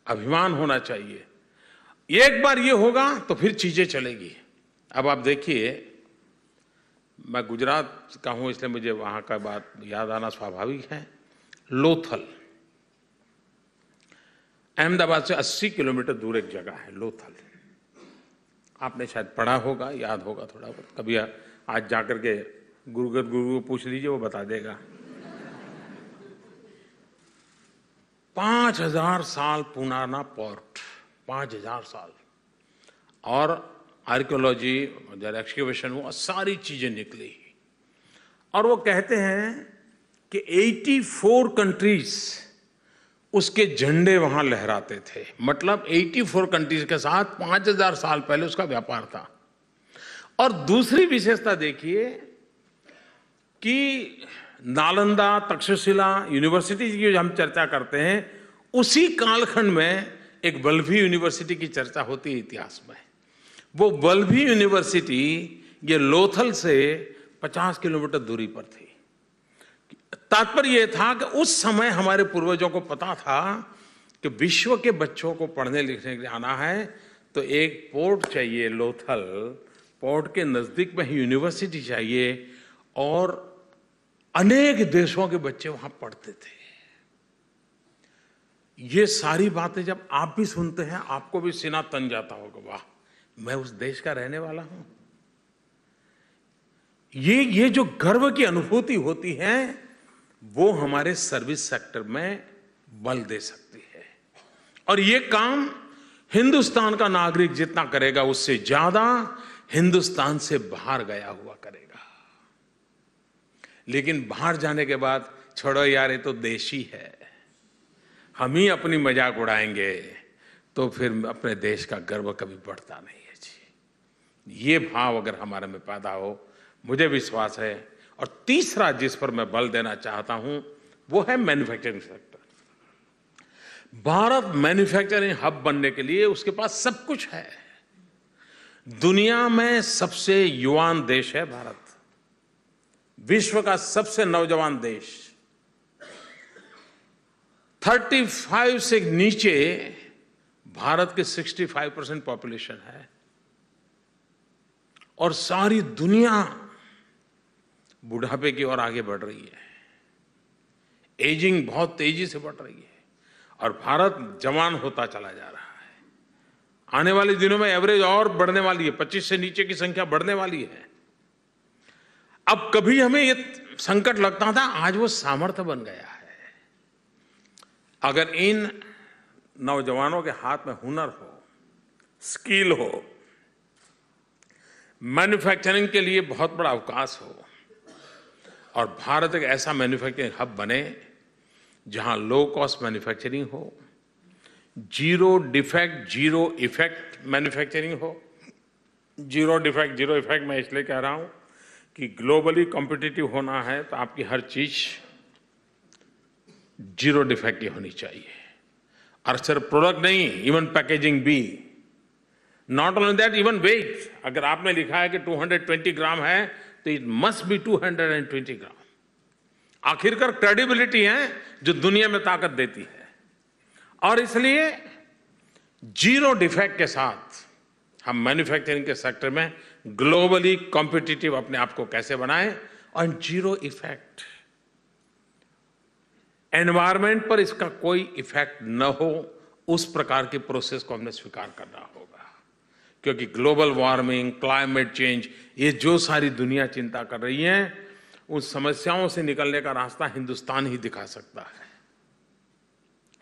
अभिमान होना चाहिए। एक बार ये होगा तो फिर चीजें चलेगी। अब आप देखिए, मैं गुजरात का हूं इसलिए मुझे वहां का बात याद आना स्वाभाविक है। लोथल, अहमदाबाद से 80 किलोमीटर दूर एक जगह है लोथल। आपने शायद पढ़ा होगा, याद होगा थोड़ा बहुत। कभी आज जाकर के गुरु को पूछ लीजिए, वो बता देगा। 5000 साल पुराना पोर्ट, 5000 साल, और आर्कियोलॉजी जब एक्सकेवेशन हुआ सारी चीजें निकली। और वो कहते हैं कि 84 कंट्रीज उसके झंडे वहां लहराते थे। मतलब 84 कंट्रीज के साथ 5000 साल पहले उसका व्यापार था। और दूसरी विशेषता देखिए कि नालंदा, तक्षशिला यूनिवर्सिटी की जो हम चर्चा करते हैं, उसी कालखंड में एक वल्लभी यूनिवर्सिटी की चर्चा होती है इतिहास में। वो वल्लभी यूनिवर्सिटी ये लोथल से 50 किलोमीटर दूरी पर थी। तात्पर्य यह था कि उस समय हमारे पूर्वजों को पता था कि विश्व के बच्चों को पढ़ने लिखने के लिए आना है तो एक पोर्ट चाहिए, लोथल पोर्ट के नजदीक में ही यूनिवर्सिटी चाहिए, और अनेक देशों के बच्चे वहां पढ़ते थे। ये सारी बातें जब आप भी सुनते हैं, आपको भी सीना तन जाता होगा, वाह मैं उस देश का रहने वाला हूं। ये जो गर्व की अनुभूति होती है वो हमारे सर्विस सेक्टर में बल दे सकती है। और ये काम हिंदुस्तान का नागरिक जितना करेगा उससे ज्यादा हिंदुस्तान से बाहर गया हुआ करेगा। लेकिन बाहर जाने के बाद छोड़ो यार, ये तो देश ही है, हम ही अपनी मजाक उड़ाएंगे तो फिर अपने देश का गर्व कभी बढ़ता नहीं है जी। ये भाव अगर हमारे में पैदा हो, मुझे विश्वास है। और तीसरा जिस पर मैं बल देना चाहता हूं वो है manufacturing sector. Bharat manufacturing hub बनने के लिए उसके पास सब कुछ है। दुनिया में सबसे युवान देश है भारत, विश्व का सबसे नौजवान देश। 35 से नीचे भारत के 65% पॉपुलेशन है, और सारी दुनिया बुढ़ापे की ओर आगे बढ़ रही है। एजिंग बहुत तेजी से बढ़ रही है और भारत जवान होता चला जा रहा है। आने वाले दिनों में एवरेज और बढ़ने वाली है, 25 से नीचे की संख्या बढ़ने वाली है। अब कभी हमें ये संकट लगता था, आज वो सामर्थ्य बन गया है। अगर इन नौजवानों के हाथ में हुनर हो, स्किल हो, मैन्युफैक्चरिंग के लिए बहुत बड़ा अवकाश हो, और भारत एक ऐसा मैन्युफैक्चरिंग हब बने जहां लो कॉस्ट मैन्युफैक्चरिंग हो, zero defect zero effect manufacturing हो। जीरो डिफेक्ट जीरो इफेक्ट मैं इसलिए कह रहा हूं कि ग्लोबली कॉम्पिटिटिव होना है तो आपकी हर चीज जीरो डिफेक्ट की होनी चाहिए, और सिर्फ प्रोडक्ट नहीं, इवन पैकेजिंग भी। Not only that, even weight. अगर आपने लिखा है कि 220 ग्राम है तो इट मस्ट बी 220 ग्राम। आखिरकार क्रेडिबिलिटी है जो दुनिया में ताकत देती है। और इसलिए जीरो डिफेक्ट के साथ हम मैन्युफैक्चरिंग के सेक्टर में ग्लोबली कॉम्पिटिटिव अपने आप को कैसे बनाएं, और जीरो इफेक्ट, एनवायरमेंट पर इसका कोई इफेक्ट न हो, उस प्रकार की प्रोसेस को हमने स्वीकार करना होगा। क्योंकि ग्लोबल वार्मिंग, क्लाइमेट चेंज, ये जो सारी दुनिया चिंता कर रही है, उन समस्याओं से निकलने का रास्ता हिंदुस्तान ही दिखा सकता है।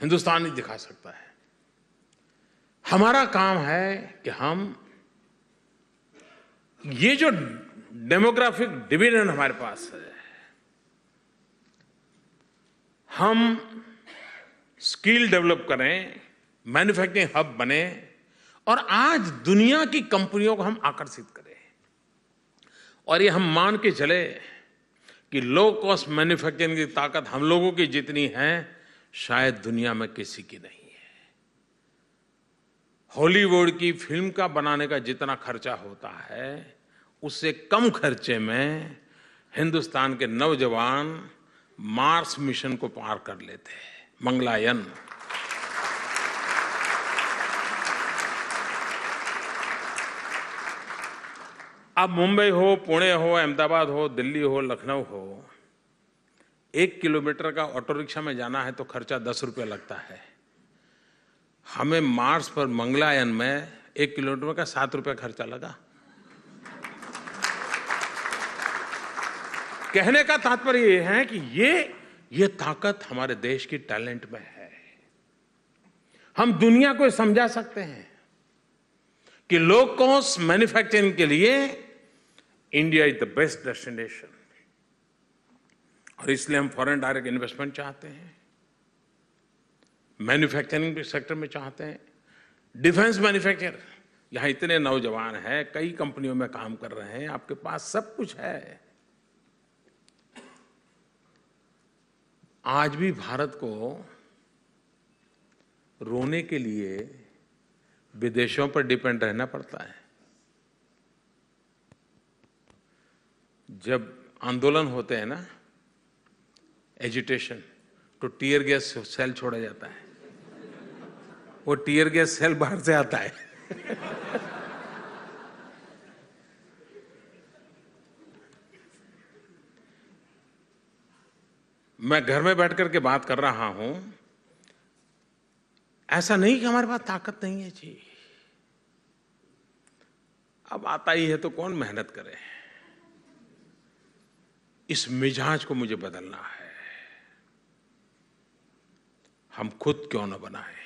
हिंदुस्तान ही दिखा सकता है। हमारा काम है कि हम ये जो डेमोग्राफिक डिविडेंड हमारे पास है, हम स्किल डेवलप करें, मैन्युफैक्चरिंग हब बने, और आज दुनिया की कंपनियों को हम आकर्षित करें। और ये हम मान के चले कि लो कॉस्ट मैन्युफैक्चरिंग की ताकत हम लोगों की जितनी है शायद दुनिया में किसी की नहीं है। हॉलीवुड की फिल्म का बनाने का जितना खर्चा होता है, उससे कम खर्चे में हिंदुस्तान के नौजवान मार्स मिशन को पार कर लेते हैं, मंगलायन। अब मुंबई हो, पुणे हो, अहमदाबाद हो, दिल्ली हो, लखनऊ हो, 1 किलोमीटर का ऑटो रिक्शा में जाना है तो खर्चा 10 रुपये लगता है। हमें मार्स पर मंगलायन में 1 किलोमीटर का 7 रुपये खर्चा लगा। कहने का तात्पर्य यह है कि ये ताकत हमारे देश की टैलेंट में है। हम दुनिया को समझा सकते हैं कि लो कॉस्ट मैन्युफैक्चरिंग के लिए India is the best destination. और इसलिए हम फॉरेन डायरेक्ट इन्वेस्टमेंट चाहते हैं, मैन्युफैक्चरिंग सेक्टर में चाहते हैं, डिफेंस मैन्युफैक्चर। यहां इतने नौजवान हैं, कई कंपनियों में काम कर रहे हैं, आपके पास सब कुछ है। आज भी भारत को रोने के लिए विदेशों पर डिपेंड रहना पड़ता है। जब आंदोलन होते हैं ना, एजिटेशन, तो टीयर गैस सेल छोड़ा जाता है। वो टीयर गैस सेल बाहर से आता है। मैं घर में बैठ करके बात कर रहा हूं, ऐसा नहीं कि हमारे पास ताकत नहीं है जी। अब आता ही है तो कौन मेहनत करे। इस मिजाज को मुझे बदलना है। हम खुद क्यों न बनाएं।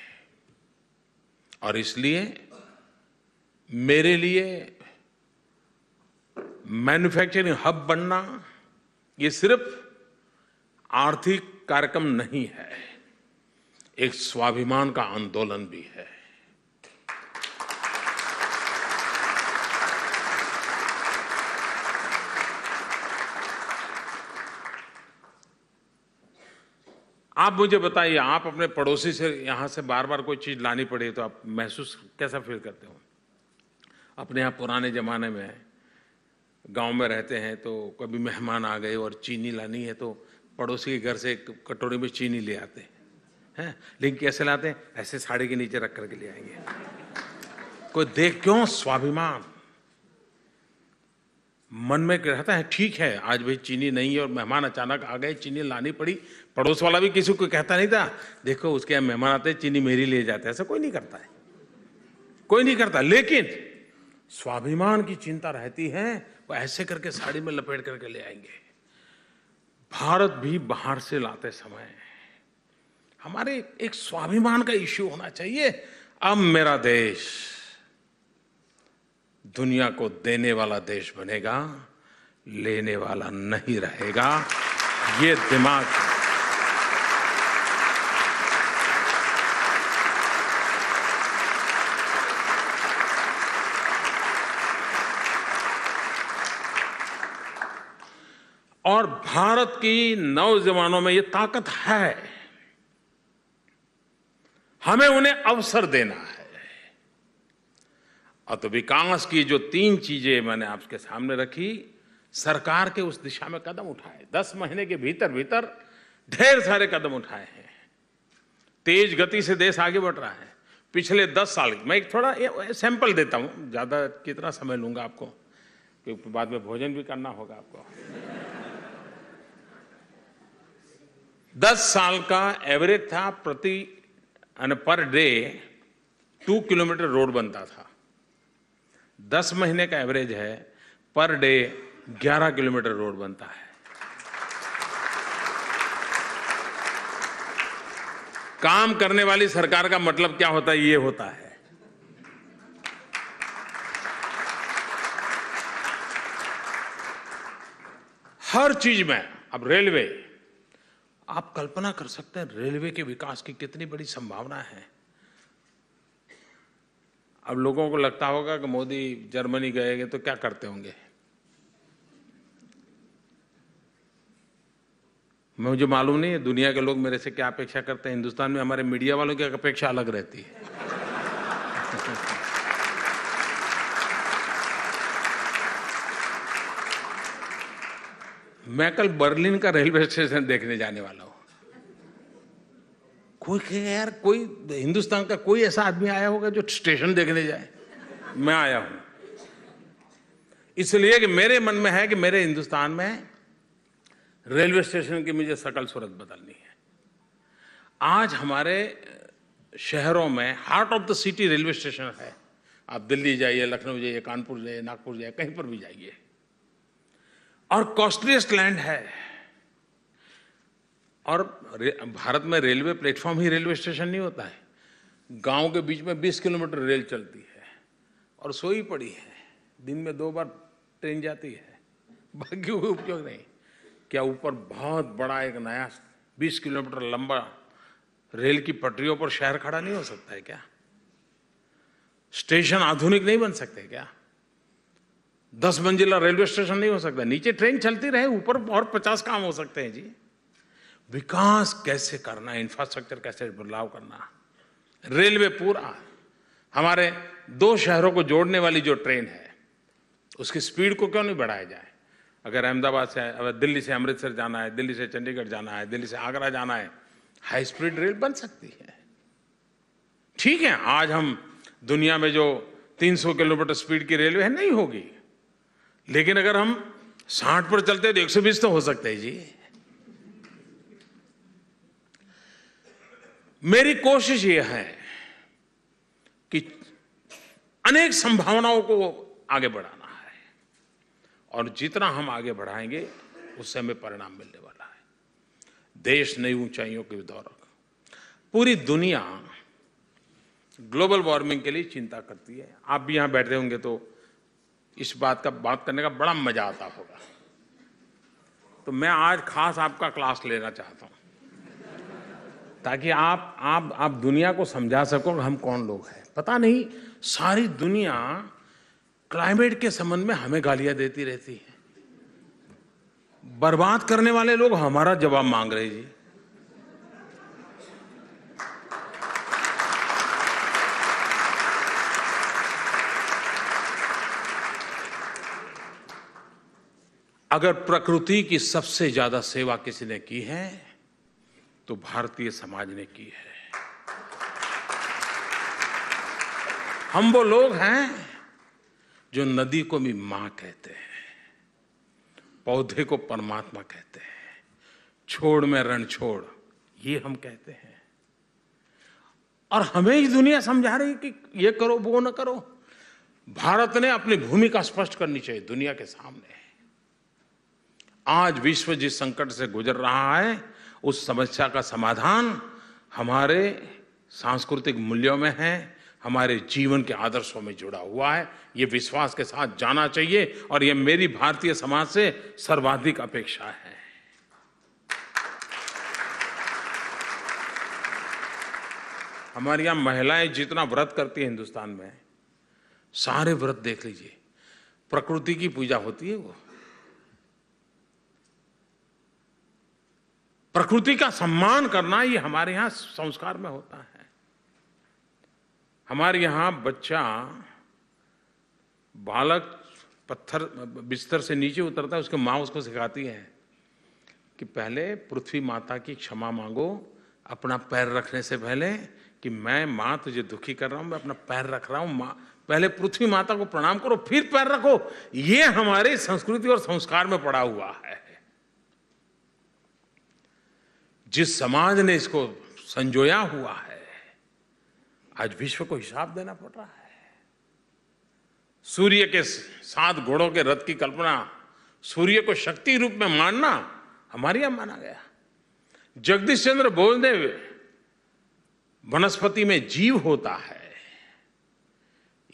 और इसलिए मेरे लिए मैन्युफैक्चरिंग हब बनना ये सिर्फ आर्थिक कार्यक्रम नहीं है, एक स्वाभिमान का आंदोलन भी है। आप मुझे बताइए, आप अपने पड़ोसी से यहां से बार बार कोई चीज लानी पड़े तो आप महसूस कैसा फील करते हो? अपने यहाँ पुराने जमाने में गांव में रहते हैं तो कभी मेहमान आ गए और चीनी लानी है तो पड़ोसी के घर से एक कटोरी में चीनी ले आते हैं। लेकिन कैसे लाते हैं? ऐसे साड़ी के नीचे रख करके ले आएंगे। कोई देख क्यों? स्वाभिमान मन में रहता है। ठीक है, आज भाई चीनी नहीं है और मेहमान अचानक आ गए, चीनी लानी पड़ी। पड़ोस वाला भी किसी को कहता नहीं था, देखो उसके यहाँ मेहमान आते हैं, चीनी मेरी ले जाते हैं। ऐसा कोई नहीं करता है, कोई नहीं करता। लेकिन स्वाभिमान की चिंता रहती है, वो ऐसे करके साड़ी में लपेट करके ले आएंगे। भारत भी बाहर से लाते समय हमारे एक स्वाभिमान का इश्यू होना चाहिए। अब मेरा देश दुनिया को देने वाला देश बनेगा, लेने वाला नहीं रहेगा। ये दिमाग और भारत की नौजवानों में ये ताकत है। हमें उन्हें अवसर देना है। और तो विकास की जो 3 चीजें मैंने आपके सामने रखी, सरकार के उस दिशा में कदम उठाए। 10 महीने के भीतर भीतर ढेर सारे कदम उठाए हैं। तेज गति से देश आगे बढ़ रहा है। पिछले 10 साल, मैं एक थोड़ा सैंपल देता हूं, ज्यादा कितना समय लूंगा आपको, क्योंकि बाद में भोजन भी करना होगा आपको। 10 साल का एवरेज था, पर डे 2 किलोमीटर रोड बनता था। 10 महीने का एवरेज है, पर डे 11 किलोमीटर रोड बनता है। काम करने वाली सरकार का मतलब क्या होता है? ये होता है। हर चीज में। अब रेलवे, आप कल्पना कर सकते हैं रेलवे के विकास की कितनी बड़ी संभावना है। अब लोगों को लगता होगा कि मोदी जर्मनी गए तो क्या करते होंगे। मुझे मालूम नहीं है दुनिया के लोग मेरे से क्या अपेक्षा करते हैं। हिंदुस्तान में हमारे मीडिया वालों की अपेक्षा अलग रहती है। मैं कल बर्लिन का रेलवे स्टेशन देखने जाने वाला हूं। कोई कहेगा यार, कोई हिंदुस्तान का कोई ऐसा आदमी आया होगा जो स्टेशन देखने जाए? मैं आया हूं इसलिए कि मेरे मन में है कि मेरे हिंदुस्तान में रेलवे स्टेशन की मुझे शकल सूरत बदलनी है। आज हमारे शहरों में heart of the city railway station है। आप दिल्ली जाइए, लखनऊ जाइए, कानपुर जाइए, नागपुर जाइए, कहीं पर भी जाइए। और कॉस्टलीस्ट लैंड है। और भारत में रेलवे प्लेटफॉर्म ही रेलवे स्टेशन नहीं होता है। गांव के बीच में 20 किलोमीटर रेल चलती है और सोई पड़ी है। दिन में 2 बार ट्रेन जाती है, बाकी कोई उपयोग नहीं। क्या ऊपर बहुत बड़ा एक नया 20 किलोमीटर लंबा रेल की पटरियों पर शहर खड़ा नहीं हो सकता है क्या? स्टेशन आधुनिक नहीं बन सकते क्या? 10 मंजिला रेलवे स्टेशन नहीं हो सकता? नीचे ट्रेन चलती रहे, ऊपर और 50 काम हो सकते हैं जी। विकास कैसे करना, इंफ्रास्ट्रक्चर कैसे बदलाव करना, रेलवे पूरा, हमारे 2 शहरों को जोड़ने वाली जो ट्रेन है उसकी स्पीड को क्यों नहीं बढ़ाया जाए? अगर अहमदाबाद से, अगर दिल्ली से अमृतसर जाना है, दिल्ली से चंडीगढ़ जाना है, दिल्ली से आगरा जाना है, हाई स्पीड रेल बन सकती है। ठीक है, आज हम दुनिया में जो 300 किलोमीटर स्पीड की रेलवे है नहीं होगी, लेकिन अगर हम 60 पर चलते हैं तो 120 तो हो सकते हैं जी। मेरी कोशिश यह है कि अनेक संभावनाओं को आगे बढ़ाना है, और जितना हम आगे बढ़ाएंगे उससे हमें परिणाम मिलने वाला है। देश नई ऊंचाइयों की दौर, पूरी दुनिया ग्लोबल वार्मिंग के लिए चिंता करती है। आप भी यहां बैठे होंगे तो इस बात करने का बड़ा मजा आता होगा। तो मैं आज खास आपका क्लास लेना चाहता हूं ताकि आप दुनिया को समझा सको हम कौन लोग हैं। पता नहीं सारी दुनिया क्लाइमेट के संबंध में हमें गालियां देती रहती है, बर्बाद करने वाले लोग हमारा जवाब मांग रहे जी। अगर प्रकृति की सबसे ज्यादा सेवा किसी ने की है तो भारतीय समाज ने की है। हम वो लोग हैं जो नदी को भी मां कहते हैं, पौधे को परमात्मा कहते हैं, छोड़ में रण छोड़ ये हम कहते हैं। और हमें ही दुनिया समझा रही कि ये करो वो न करो। भारत ने अपनी भूमिका स्पष्ट करनी चाहिए दुनिया के सामने। आज विश्व जिस संकट से गुजर रहा है उस समस्या का समाधान हमारे सांस्कृतिक मूल्यों में है, हमारे जीवन के आदर्शों में जुड़ा हुआ है। ये विश्वास के साथ जाना चाहिए और ये मेरी भारतीय समाज से सर्वाधिक अपेक्षा है। हमारी यहां महिलाएं जितना व्रत करती है हिंदुस्तान में, सारे व्रत देख लीजिए, प्रकृति की पूजा होती है। वो प्रकृति का सम्मान करना ये हमारे यहां संस्कार में होता है। हमारे यहां बच्चा बालक पत्थर बिस्तर से नीचे उतरता है, उसकी माँ उसको सिखाती है कि पहले पृथ्वी माता की क्षमा मांगो अपना पैर रखने से पहले, कि मैं माँ तुझे दुखी कर रहा हूं, मैं अपना पैर रख रहा हूं, माँ पहले पृथ्वी माता को प्रणाम करो फिर पैर रखो। ये हमारी संस्कृति और संस्कार में पड़ा हुआ है। जिस समाज ने इसको संजोया हुआ है आज विश्व को हिसाब देना पड़ रहा है। सूर्य के 7 घोड़ों के रथ की कल्पना, सूर्य को शक्ति रूप में मानना हमारे यहां माना गया। जगदीश चंद्र बोस ने वनस्पति में जीव होता है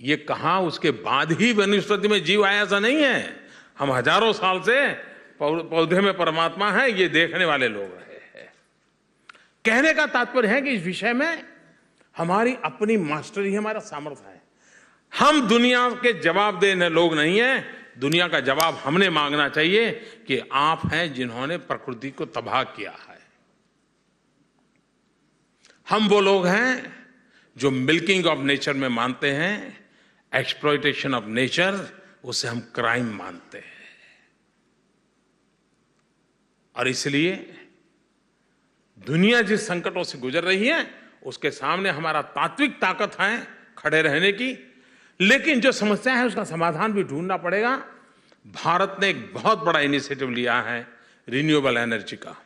ये कहा, उसके बाद ही वनस्पति में जीव आया, ऐसा नहीं है। हम हजारों साल से पौधे में परमात्मा है ये देखने वाले लोग हैं। कहने का तात्पर्य है कि इस विषय में हमारी अपनी मास्टरी, हमारा सामर्थ्य है। हम दुनिया के जवाब देने लोग नहीं हैं, दुनिया का जवाब हमने मांगना चाहिए कि आप हैं जिन्होंने प्रकृति को तबाह किया है। हम वो लोग हैं जो मिल्किंग ऑफ नेचर में मानते हैं, एक्सप्लॉयटेशन ऑफ नेचर उसे हम क्राइम मानते हैं। और इसलिए दुनिया जिस संकटों से गुजर रही है उसके सामने हमारा तात्विक ताकत है खड़े रहने की, लेकिन जो समस्या है उसका समाधान भी ढूंढना पड़ेगा। भारत ने एक बहुत बड़ा इनिशिएटिव लिया है रिन्यूएबल एनर्जी का।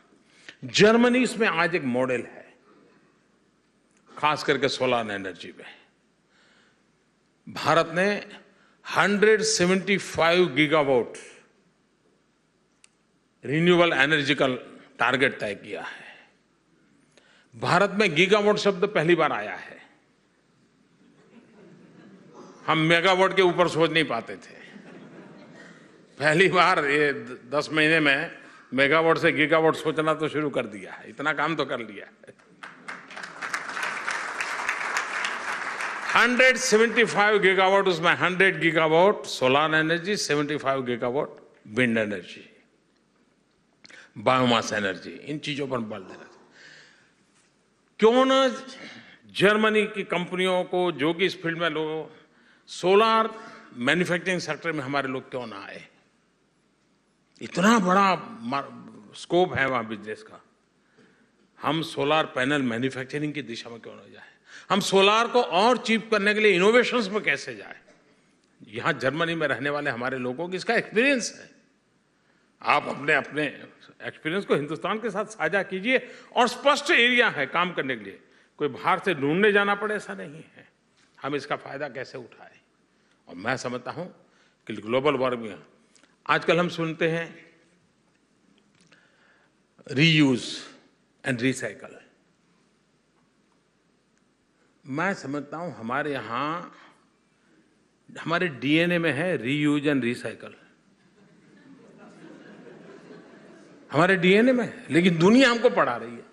जर्मनी इसमें आज एक मॉडल है, खास करके सोलर एनर्जी में। भारत ने 175 गीगावाट रिन्यूएबल एनर्जी का टारगेट तय किया है। भारत में गीगावाट शब्द पहली बार आया है। हम मेगावाट के ऊपर सोच नहीं पाते थे। पहली बार ये 10 महीने में मेगावाट से गीगावाट सोचना तो शुरू कर दिया है, इतना काम तो कर लिया है। 175 गीगावाट, उसमें 100 gigawatt solar energy, 75 gigawatt wind energy, biomass energy, इन चीजों पर बल देना। क्यों न जर्मनी की कंपनियों को, जो कि इस फील्ड में लोग, सोलर मैन्युफैक्चरिंग सेक्टर में हमारे लोग क्यों ना आए? इतना बड़ा स्कोप है वहां बिजनेस का। हम सोलर पैनल मैन्युफैक्चरिंग की दिशा में क्यों ना जाए? हम सोलार को और चीप करने के लिए इनोवेशंस में कैसे जाए? यहां जर्मनी में रहने वाले हमारे लोगों की इसका एक्सपीरियंस है। आप अपने अपने एक्सपीरियंस को हिंदुस्तान के साथ साझा कीजिए, और स्पष्ट एरिया है काम करने के लिए, कोई बाहर से ढूंढने जाना पड़े ऐसा नहीं है। हम इसका फायदा कैसे उठाएं? और मैं समझता हूं कि ग्लोबल वार्मिंग, आजकल हम सुनते हैं रीयूज एंड रिसाइकल। मैं समझता हूं हमारे यहां, हमारे डीएनए में है रीयूज एंड रिसाइकल, हमारे डीएनए में है, लेकिन दुनिया हमको पढ़ा रही है।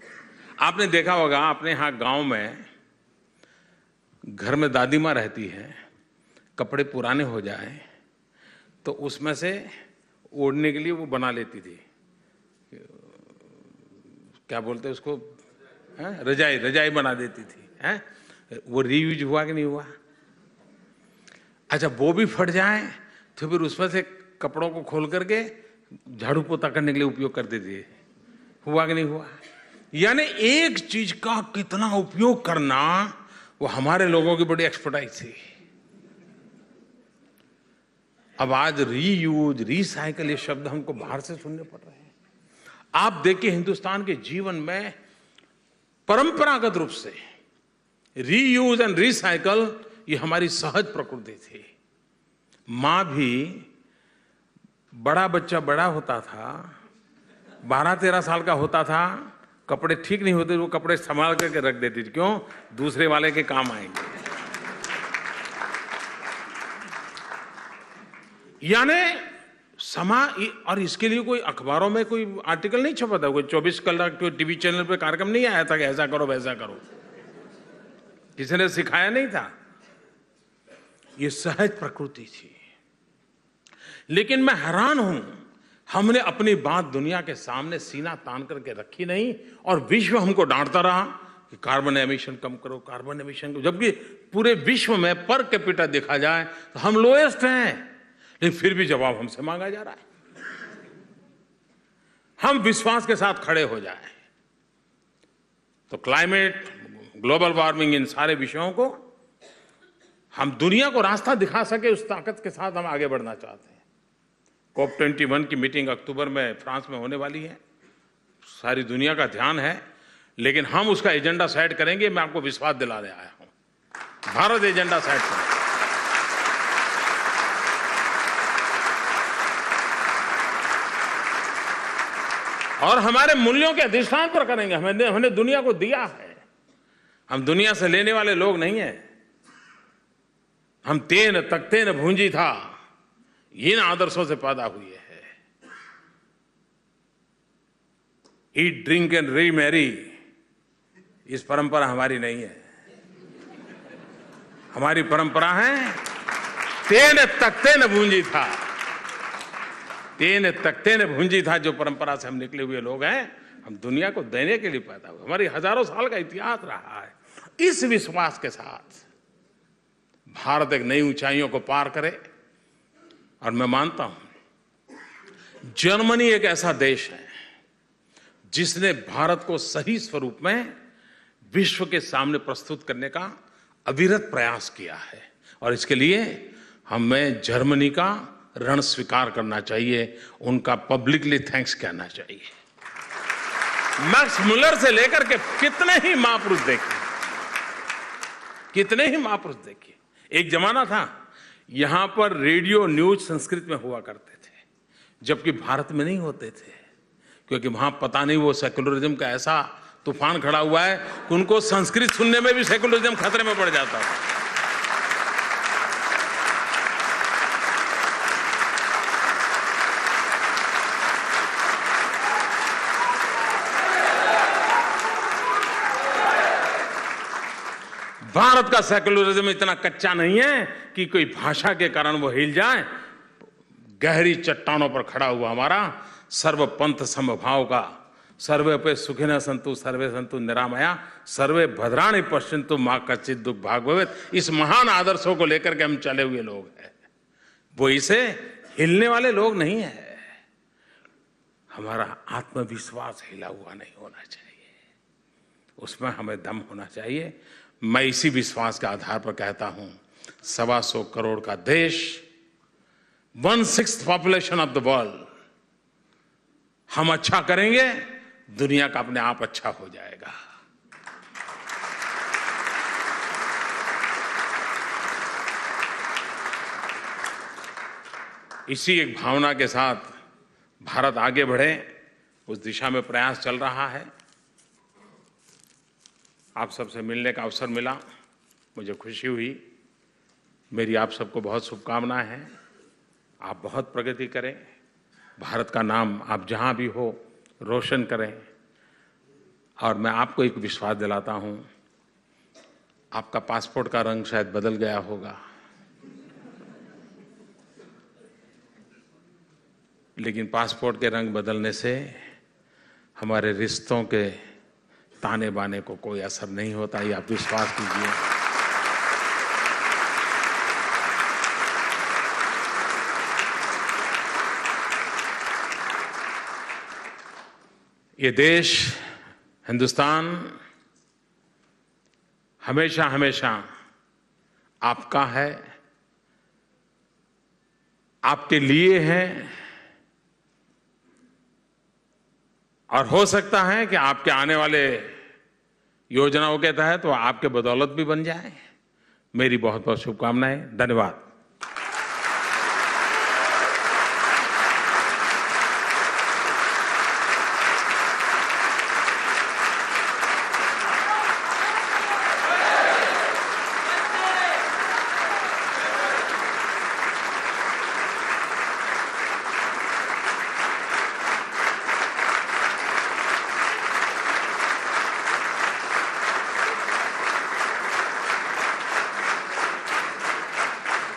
आपने देखा होगा अपने यहां गांव में, घर में दादी माँ रहती है, कपड़े पुराने हो जाए तो उसमें से ओढ़ने के लिए वो बना लेती थी, क्या बोलते हैं उसको, रजाई, रजाई बना देती थी, हैं? वो रीयूज हुआ कि नहीं हुआ? अच्छा, वो भी फट जाए तो फिर उसमें से कपड़ों को खोल करके झाड़ू पोता करने के लिए उपयोग करते थे, हुआ कि नहीं हुआ? यानी एक चीज का कितना उपयोग करना, वो हमारे लोगों की बड़ी एक्सपर्टाइज थी। अब आज रीयूज, रिसाइकल, ये शब्द हमको बाहर से सुनने पड़ रहे हैं। आप देखिए हिंदुस्तान के जीवन में परंपरागत रूप से रीयूज एंड रिसाइकल ये हमारी सहज प्रकृति थी। मां भी, बड़ा बच्चा बड़ा होता था, 12-13 साल का होता था, कपड़े ठीक नहीं होते, वो कपड़े संभाल करके रख देती थी। क्यों? दूसरे वाले के काम आएंगे। यानी और इसके लिए कोई अखबारों में कोई आर्टिकल नहीं छपा था, कोई 24 कलाक कोई टीवी चैनल पे कार्यक्रम नहीं आया था कि ऐसा करो वैसा करो, किसी ने सिखाया नहीं था। ये सहज प्रकृति थी। लेकिन मैं हैरान हूं, हमने अपनी बात दुनिया के सामने सीना तान करके रखी नहीं, और विश्व हमको डांटता रहा कि कार्बन एमिशन कम करो, कार्बन एमिशन करो, जबकि पूरे विश्व में पर कैपिटा देखा जाए तो हम लोएस्ट हैं, लेकिन फिर भी जवाब हमसे मांगा जा रहा है। हम विश्वास के साथ खड़े हो जाएं तो क्लाइमेट, ग्लोबल वार्मिंग, इन सारे विषयों को हम दुनिया को रास्ता दिखा सके, उस ताकत के साथ हम आगे बढ़ना चाहते हैं। COP21 की मीटिंग अक्टूबर में फ्रांस में होने वाली है, सारी दुनिया का ध्यान है, लेकिन हम उसका एजेंडा सेट करेंगे। मैं आपको विश्वास दिलाने आया हूं, भारत एजेंडा सेट करेगा। और हमारे मूल्यों के अधिष्ठान पर करेंगे। हमने दुनिया को दिया है, हम दुनिया से लेने वाले लोग नहीं हैं। हम तेन तख्ते न भूंजी था, इन आदर्शों से पैदा हुए हैं। ईट, ड्रिंक एंड री मैरी, इस परंपरा हमारी नहीं है। हमारी परंपरा है तेन तख्ते न भूंजी था, तेन तख्ते न भूंजी था। जो परंपरा से हम निकले हुए लोग हैं, हम दुनिया को देने के लिए पैदा हुए। हमारी हजारों साल का इतिहास रहा है। इस विश्वास के साथ भारत एक नई ऊंचाइयों को पार करे। और मैं मानता हूं जर्मनी एक ऐसा देश है जिसने भारत को सही स्वरूप में विश्व के सामने प्रस्तुत करने का अविरत प्रयास किया है, और इसके लिए हमें जर्मनी का ऋण स्वीकार करना चाहिए, उनका पब्लिकली थैंक्स कहना चाहिए। मैक्स मुलर से लेकर के कितने ही महापुरुष देखे, कितने ही महापुरुष देखे। एक जमाना था यहां पर रेडियो न्यूज संस्कृत में हुआ करते थे, जबकि भारत में नहीं होते थे, क्योंकि वहां पता नहीं वो सेकुलरिज्म का ऐसा तूफान खड़ा हुआ है कि उनको संस्कृत सुनने में भी सेकुलरिज्म खतरे में पड़ जाता था। भारत का सेक्युलरिज्म इतना कच्चा नहीं है कि कोई भाषा के कारण वो हिल जाए। गहरी चट्टानों पर खड़ा हुआ हमारा सर्वपंथ समभाव का, सर्वे पे सुखिनः सन्तु सर्वे सन्तु निरामया सर्वे भद्राणि पश्यन्तु मा कश्चित् दुःख भाग् भवेत्, इस महान आदर्शों को लेकर के हम चले हुए लोग हैं। वो इसे हिलने वाले लोग नहीं है। हमारा आत्मविश्वास हिला हुआ नहीं होना चाहिए, उसमें हमें दम होना चाहिए। मैं इसी विश्वास के आधार पर कहता हूं, 125 करोड़ का देश, 1/6 पॉपुलेशन ऑफ द वर्ल्ड, हम अच्छा करेंगे, दुनिया का अपने आप अच्छा हो जाएगा। इसी एक भावना के साथ भारत आगे बढ़े, उस दिशा में प्रयास चल रहा है। आप सबसे मिलने का अवसर मिला, मुझे खुशी हुई। मेरी आप सबको बहुत शुभकामनाएं हैं। आप बहुत प्रगति करें, भारत का नाम आप जहां भी हो रोशन करें। और मैं आपको एक विश्वास दिलाता हूं, आपका पासपोर्ट का रंग शायद बदल गया होगा, लेकिन पासपोर्ट के रंग बदलने से हमारे रिश्तों के ताने बाने को कोई असर नहीं होता, ये आप विश्वास कीजिए। ये देश हिंदुस्तान हमेशा हमेशा आपका है, आपके लिए है, और हो सकता है कि आपके आने वाले योजनाओं के तहत वो आपके बदौलत भी बन जाए। मेरी बहुत बहुत शुभकामनाएं। धन्यवाद।